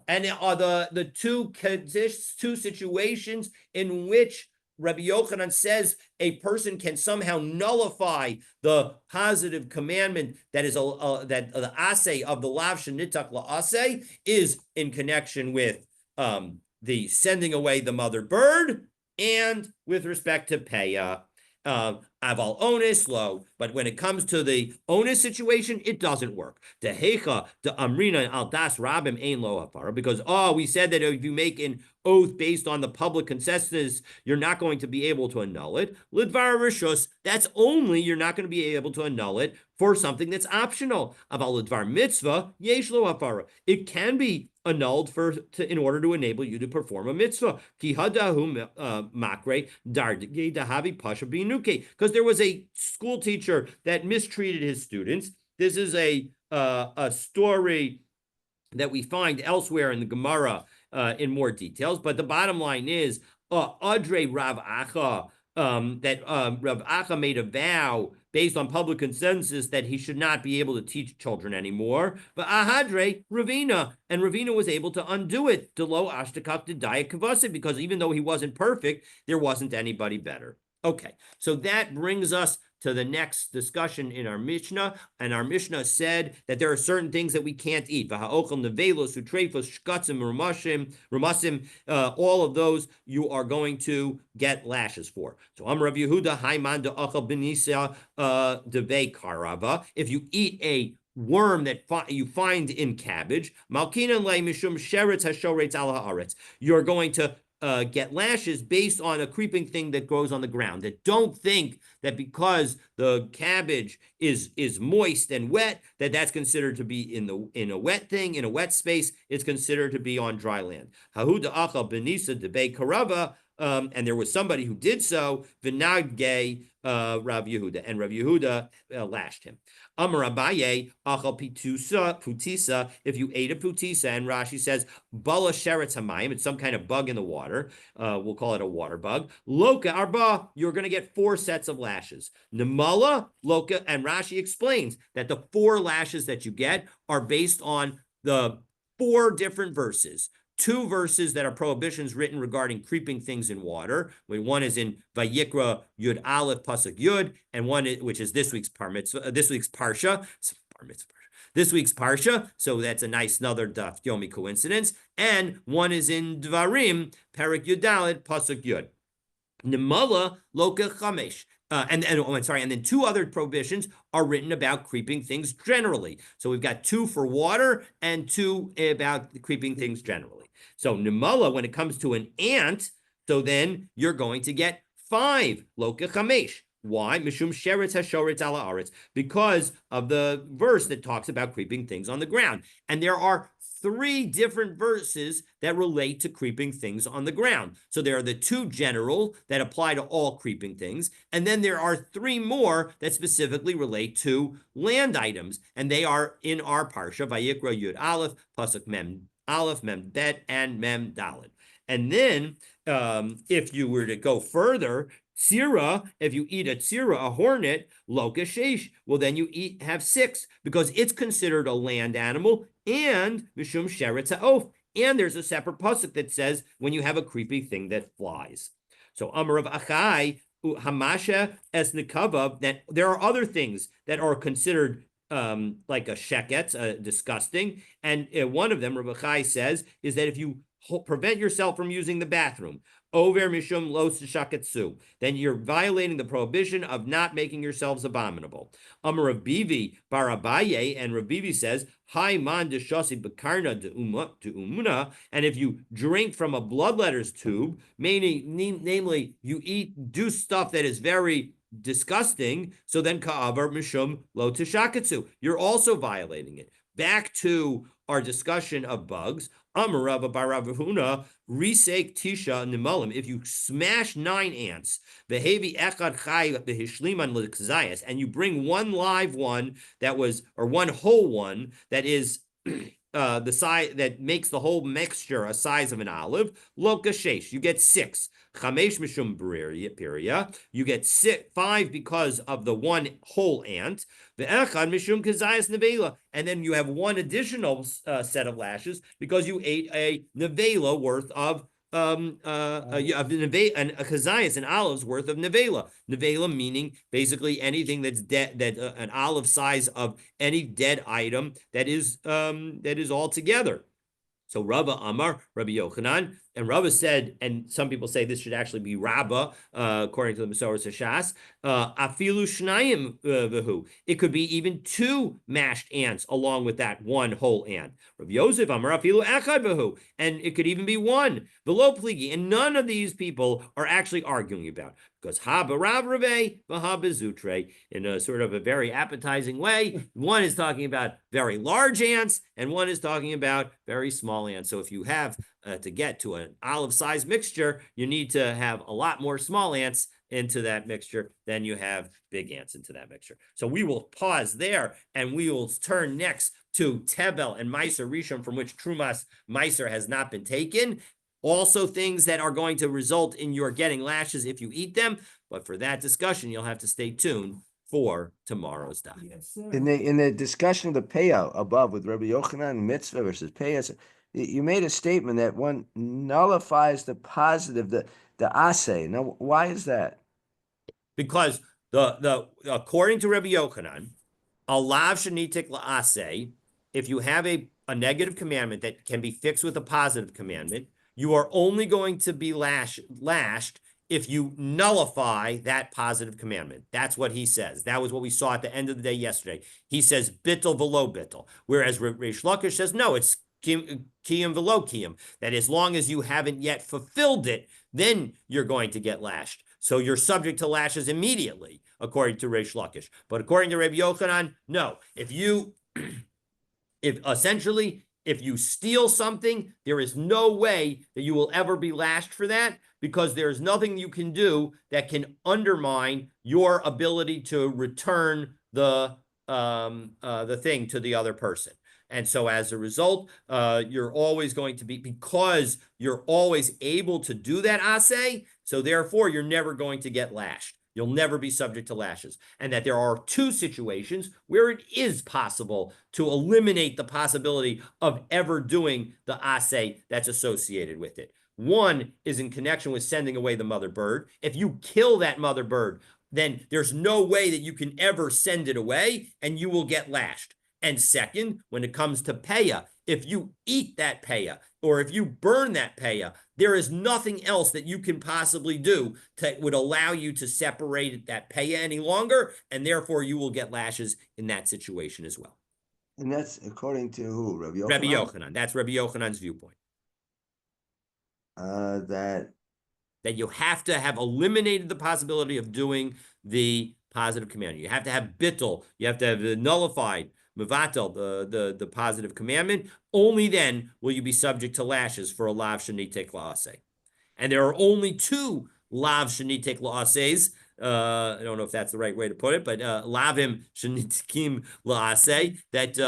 And are the two situations in which Rabbi Yochanan says a person can somehow nullify the positive commandment that is that the asay of the lav shenitak la'asay is in connection with the sending away the mother bird and with respect to peya. Aval onus low, but when it comes to the onus situation, it doesn't work. Dehecha de amrina al das rabim ein lo hafara, because we said that if you make an oath based on the public consensus, you're not going to be able to annul it. Lidvar rishus, that's only you're not going to be able to annul it for something that's optional. Aval lidvar mitzvah yesh lo hafara, it can be annulled in order to enable you to perform a mitzvah. Ki hadahu makre darge dahavi pasha binuke, because there was a school teacher that mistreated his students. This is a story that we find elsewhere in the Gemara in more details. But the bottom line is, Adre Rav Acha, that Rav Acha made a vow based on public consensus that he should not be able to teach children anymore. But Ahadre Ravina, and Ravina was able to undo it. Delo Ashtakak Didaya Kavase, because even though he wasn't perfect, there wasn't anybody better. Okay, so that brings us to the next discussion in our Mishnah, and our Mishnah said that there are certain things that we can't eat. All of those you are going to get lashes for. So Rav Yehuda, Haiman de Achal Benisa Deve Karava. If you eat a worm that you find in cabbage, Malkinan le Mishum Sheretz Hashoretz Al Haaretz, you're going to get lashes based on a creeping thing that grows on the ground. That don't think that because the cabbage is moist and wet, that's considered to be in a wet thing, in a wet space. It's considered to be on dry land. Hahuda achal benisa debe karava. And there was somebody who did so, Vinagge Rav Yehuda, and Rav Yehuda lashed him. Amar Abaye, achal putisa, if you ate a putisa, and Rashi says, bala sheretz hamayim, it's some kind of bug in the water, we'll call it a water bug. Loka arba, you're going to get 4 sets of lashes. Namala, loka, and Rashi explains that the 4 lashes that you get are based on the 4 different verses. 2 verses that are prohibitions written regarding creeping things in water. One is in Vayikra Yud Aleph Pasuk Yud, and one which is this week's Parsha. This week's Parsha, so that's a nice another Daf Yomi coincidence. And one is in Dvarim Perik Yudalit Pasuk Yud. Nimala Loka Chamesh. And then 2 other prohibitions are written about creeping things generally. So we've got 2 for water and 2 about creeping things generally. So Nimala, when it comes to an ant, so then you're going to get 5 Loka Chamesh. Why? Mishum sheretz hashoretz ala aretz, because of the verse that talks about creeping things on the ground. And there are 3 different verses that relate to creeping things on the ground. So there are the 2 general that apply to all creeping things, and then there are 3 more that specifically relate to land items, and they are in our parsha, Vayikra Yud Aleph, Pasuk Mem Aleph, Mem Bet, and Mem Dalet. And then, if you were to go further, Tzira, if you eat a tzira, a hornet, loka sheish, well, then you have 6, because it's considered a land animal, and mishum sheretz ha'of, and there's a separate pasuk that says when you have a creepy thing that flies. So Amar of Achai, Hamasha es nikava, that there are other things that are considered like a sheket, disgusting, and one of them, Rav Achai says, is that if you prevent yourself from using the bathroom, over mishum lo shaketsu, then you're violating the prohibition of not making yourselves abominable. Amar Rav Bivi bar Abaye, and Rav Bivi says, Hai man deshasi bekarna de umuna, and if you drink from a bloodletter's tube, namely you do stuff that is very disgusting, so then ka'avar mishum lo tishaketsu, you're also violating it. Back to our discussion of bugs. Amarav Baravuna, Risek Tisha Nimalim. If you smash 9 ants, Behavi Echad Chai Behishliman Lekzayas, and you bring one live one that was, or one whole one that is the size that makes the whole mixture a size of an olive, lo kashesh, you get 6. Chamesh mishum piria, you get 5 because of the one whole ant. The echad mishum kazayas nevela, and then you have one additional set of lashes because you ate a nevela worth of a kazayas, an olive's worth of nevela. Nevela meaning basically anything that's dead, that an olive size of any dead item that is all together. So Rava Amar, Rabbi Yochanan, and Rava said, and some people say this should actually be Rabba, according to the Masoret Shas, afilu shnayim v'hu. It could be even 2 mashed ants along with that one whole ant. Rabbi Yosef Amar afilu echad v'hu, and it could even be 1. V'lo pligi, and none of these people are actually arguing about, because haba rav rave v'haba zutre, in a sort of a very appetizing way. One is talking about very large ants, and one is talking about very small ants. So if you have to get to an olive-sized mixture, you need to have a lot more small ants into that mixture than you have big ants into that mixture. So we will pause there, and we will turn next to Tebel and Meiser Rishon, from which Trumas Meiser has not been taken. Also things that are going to result in your getting lashes if you eat them. But for that discussion, you'll have to stay tuned for tomorrow's daf. Yes, sir. In the discussion of the payout above with Rabbi Yochanan, mitzvah versus payout, you made a statement that one nullifies the positive, the asay. Now, why is that? Because the according to Rabbi Yochanan, a lav shenitik la'aseh, if you have a negative commandment that can be fixed with a positive commandment, you are only going to be lashed if you nullify that positive commandment. That's what he says. That was what we saw at the end of the day yesterday. He says bittul v'lo bittul, whereas Reish Lakish says no, it's kiyum v'lo kiyum, that as long as you haven't yet fulfilled it, then you're going to get lashed. So you're subject to lashes immediately, according to Reish Lakish. But according to Rabbi Yochanan, no. If you steal something, there is no way that you will ever be lashed for that, because there is nothing you can do that can undermine your ability to return the thing to the other person. And so as a result, you're always going to be, because you're always able to do that asay, so therefore you're never going to get lashed. You'll never be subject to lashes. And that there are 2 situations where it is possible to eliminate the possibility of ever doing the asay that's associated with it. One is in connection with sending away the mother bird. If you kill that mother bird, then there's no way that you can ever send it away, and you will get lashed. And second, when it comes to peya, if you eat that peya, or if you burn that peya, there is nothing else that you can possibly do that would allow you to separate that peya any longer, and therefore you will get lashes in that situation as well. And that's according to who? Rabbi Yochanan? Rabbi Yochanan. That's Rabbi Yochanan's viewpoint. That you have to have eliminated the possibility of doing the positive commandment. You have to have bittul. You have to have nullified mevatel, the positive commandment. Only then will you be subject to lashes for a lav shenitek la'aseh. And there are only 2 lav shenitek la'aseis. I don't know if that's the right way to put it, but lavim shenitikim la'aseh that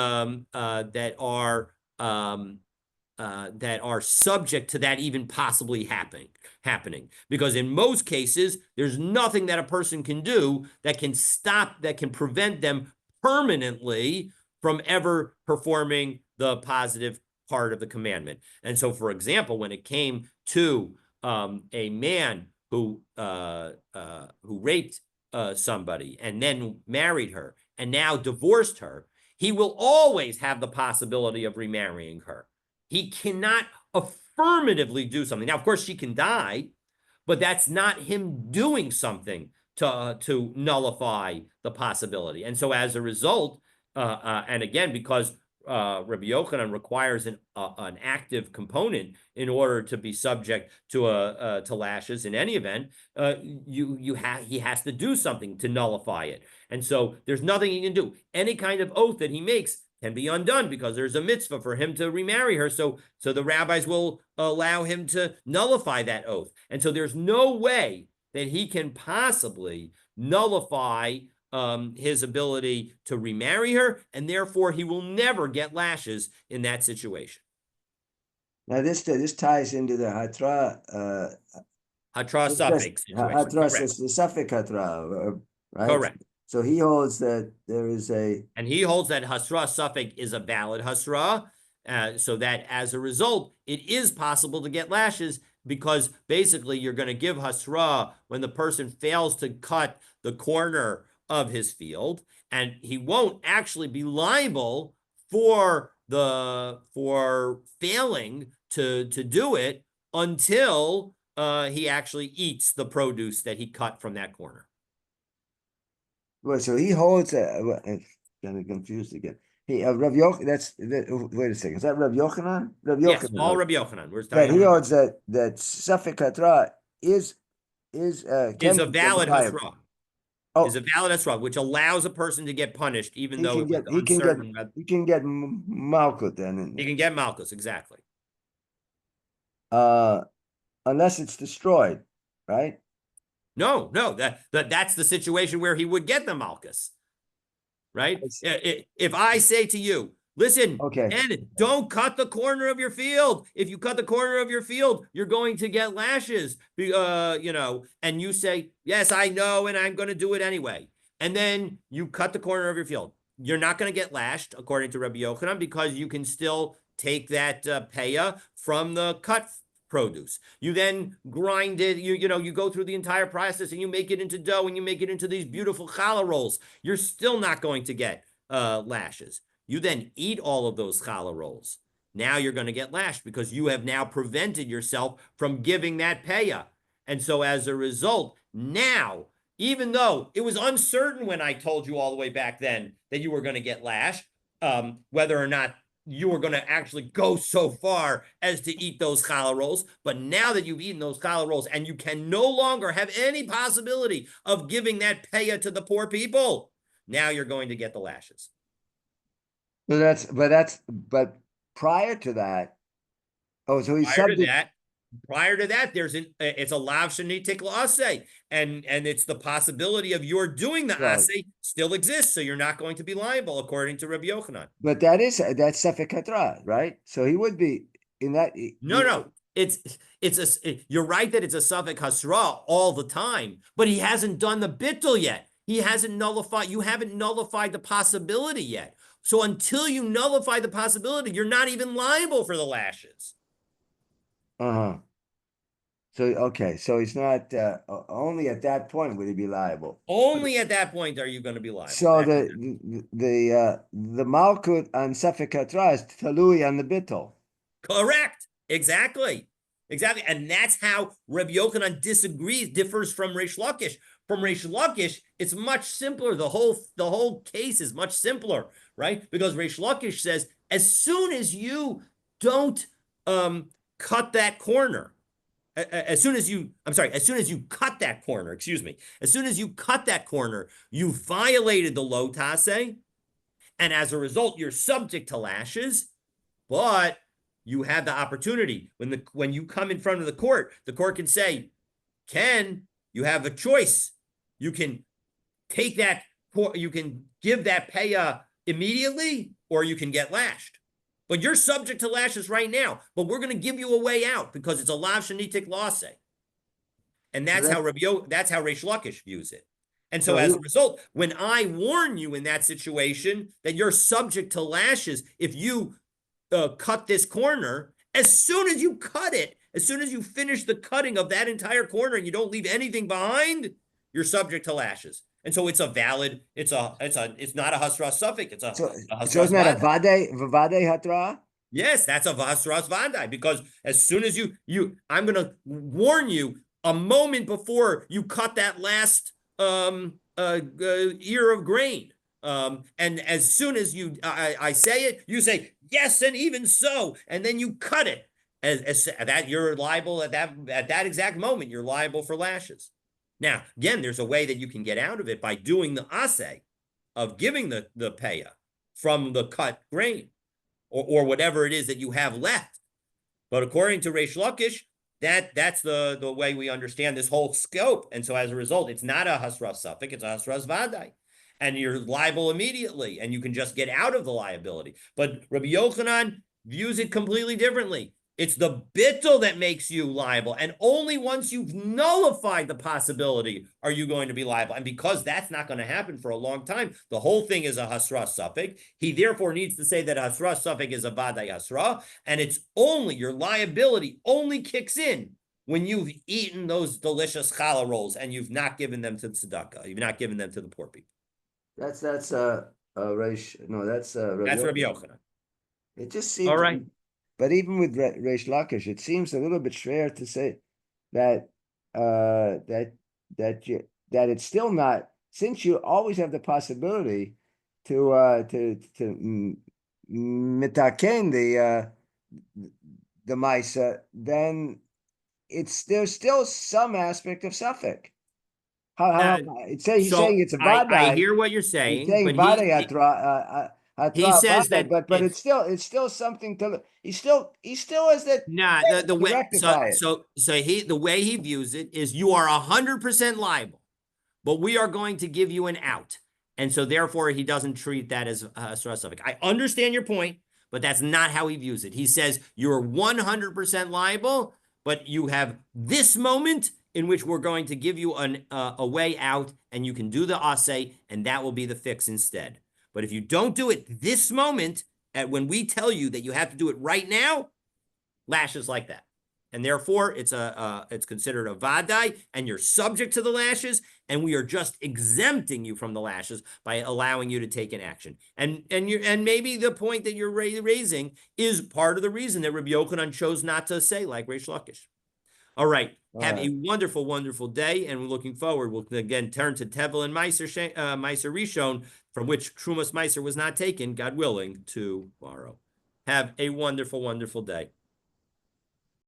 are subject to that even possibly happening. Because in most cases, there's nothing that a person can do that can prevent them permanently from ever performing the positive part of the commandment. And so, for example, when it came to a man who raped somebody and then married her and now divorced her, he will always have the possibility of remarrying her. He cannot affirmatively do something. Now, of course, she can die, but that's not him doing something to nullify the possibility. And so as a result, and again, because Rabbi Yochanan requires an active component in order to be subject to lashes in any event, he has to do something to nullify it. And so there's nothing he can do. Any kind of oath that he makes can be undone because there's a mitzvah for him to remarry her. So the rabbis will allow him to nullify that oath. And so there's no way that he can possibly nullify his ability to remarry her, and therefore he will never get lashes in that situation. Now this ties into the hatra Hatra suffix situation. hatra, Correct. the suffix hatra, right? Correct. So he holds that there is a, And he holds that hasra suffix is a valid hasra, so that as a result, it is possible to get lashes because basically you're going to give hasra when the person fails to cut the corner of his field, and he won't actually be liable for failing to do it until he actually eats the produce that he cut from that corner. well, so he holds it's getting confused again. He Rav Yochanan, wait a second, is that Rav Yochanan? Rav Yes, Yochanan all holds Rabbi Yochanan. We're that talking he about holds that suffix hatra is is can a be valid justifiable. hasra. Is Oh, a valid hasra, which allows a person to get punished, even he though can it was get uncertain. he can get Malkut then, He can get malchus, exactly. uh, unless it's destroyed, right? No, no, that's the situation where he would get the malchus, right? If I say to you, listen, Okay. Ken, don't cut the corner of your field. If you cut the corner of your field, you're going to get lashes. And you say, yes, I know, and I'm going to do it anyway. And then you cut the corner of your field. You're not going to get lashed, according to Rabbi Yochanan, because you can still take that paya from the cut produce. You then grind it. You go through the entire process and you make it into dough and you make it into these beautiful challah rolls. You're still not going to get lashes. You then eat all of those challah rolls. Now you're going to get lashed because you have now prevented yourself from giving that paya. And so as a result, now, even though it was uncertain when I told you all the way back then that you were going to get lashed, whether or not you were going to actually go so far as to eat those challah rolls. But now that you've eaten those challah rolls and you can no longer have any possibility of giving that paya to the poor people, now you're going to get the lashes. But prior to that, oh, so he's subject. Prior to that, it's a lav shenitik la'aseh, and it's the possibility of your doing the Right. aseh still exists, so you're not going to be liable according to Rabbi Yochanan. But that's suffix hatra, right? So he would be in that. No. You're right that it's a suffix hasra all the time, but he hasn't done the bittul yet. He hasn't nullified. You haven't nullified the possibility yet. So until you nullify the possibility, you're not even liable for the lashes. Uh-huh. So okay, so he's not only at that point would he be liable. Only at that point are you going to be liable. So the malkut on suffix hatra is talui on the bittul. Correct. Exactly. And that's how Rabbi Yochanan differs from Reish Lakish. From Reish Lakish, it's much simpler. The whole case is much simpler, right? Because Reish Lakish says, as soon as you don't cut that corner, as soon as you cut that corner, as soon as you cut that corner, you violated the lo taseh, and as a result, you're subject to lashes, but you have the opportunity when you come in front of the court can say, Ken, you have a choice. You can take that, you can give that paya immediately, or you can get lashed. But you're subject to lashes right now. But we're going to give you a way out because it's a lav shenitik la'aseh. And that's how Reish Lakish views it. And so as a result, when I warn you in that situation that you're subject to lashes if you cut this corner, as soon as you cut it, as soon as you finish the cutting of that entire corner and you don't leave anything behind, you're subject to lashes. And so it's a valid, it's not a hasra suffix, it's a hasra. So isn't that a vade hatra? Yes, that's a hasras vandai, because as soon as I'm going to warn you a moment before you cut that last ear of grain. And as soon as I say it, you say, yes, and even so, and then you cut it. As that you're liable at that exact moment, you're liable for lashes. Now, again, there's a way that you can get out of it by doing the aseh of giving the paya from the cut grain or whatever it is that you have left. But according to Reish Lakish, that's the way we understand this whole scope. And so as a result, it's not a hasras suffix, it's a hasras vadai. and you're liable immediately, and you can just get out of the liability. But Rabbi Yochanan views it completely differently. It's the bittul that makes you liable. And only once you've nullified the possibility are you going to be liable. And because that's not going to happen for a long time, the whole thing is a hasra suffix. He therefore needs to say that hasra suffix is a vadai hasra. And it's only, your liability only kicks in when you've eaten those delicious challah rolls and you've not given them to the tzedakah. You've not given them to the poor people. That's Reish. No, that's Rabbi That's Rabbi Yochanan. Yochanan. It just All seems, right. but even with Reish Lakish, it seems a little bit fair to say that that it's still not, since you always have the possibility to mitaken the Misa, then there's still some aspect of suffix. How he's saying it's a I vadai. hear what you're He's saying, saying but vadai hatra he says vadai, that but it's still something to. He still has that nah, the to way rectify it. the way he views it is you are 100% liable, but we are going to give you an out. And so therefore he doesn't treat that as a stress suffix. I understand your point, but that's not how he views it. He says you're 100% liable, but you have this moment in which we're going to give you a way out, and you can do the assay, and that will be the fix instead. But if you don't do it this moment, when we tell you that you have to do it right now, lashes like that. And therefore, it's considered a vadai, and you're subject to the lashes, and we are just exempting you from the lashes by allowing you to take an action. And maybe the point that you're raising is part of the reason that Rabbi Yochanan chose not to say like Reish Lakish. All right. Have a wonderful, wonderful day, and we're looking forward. We'll again turn to Tevel and Meiser Rishon, from which Trumas Meiser was not taken, God willing, tomorrow. Have a wonderful, wonderful day.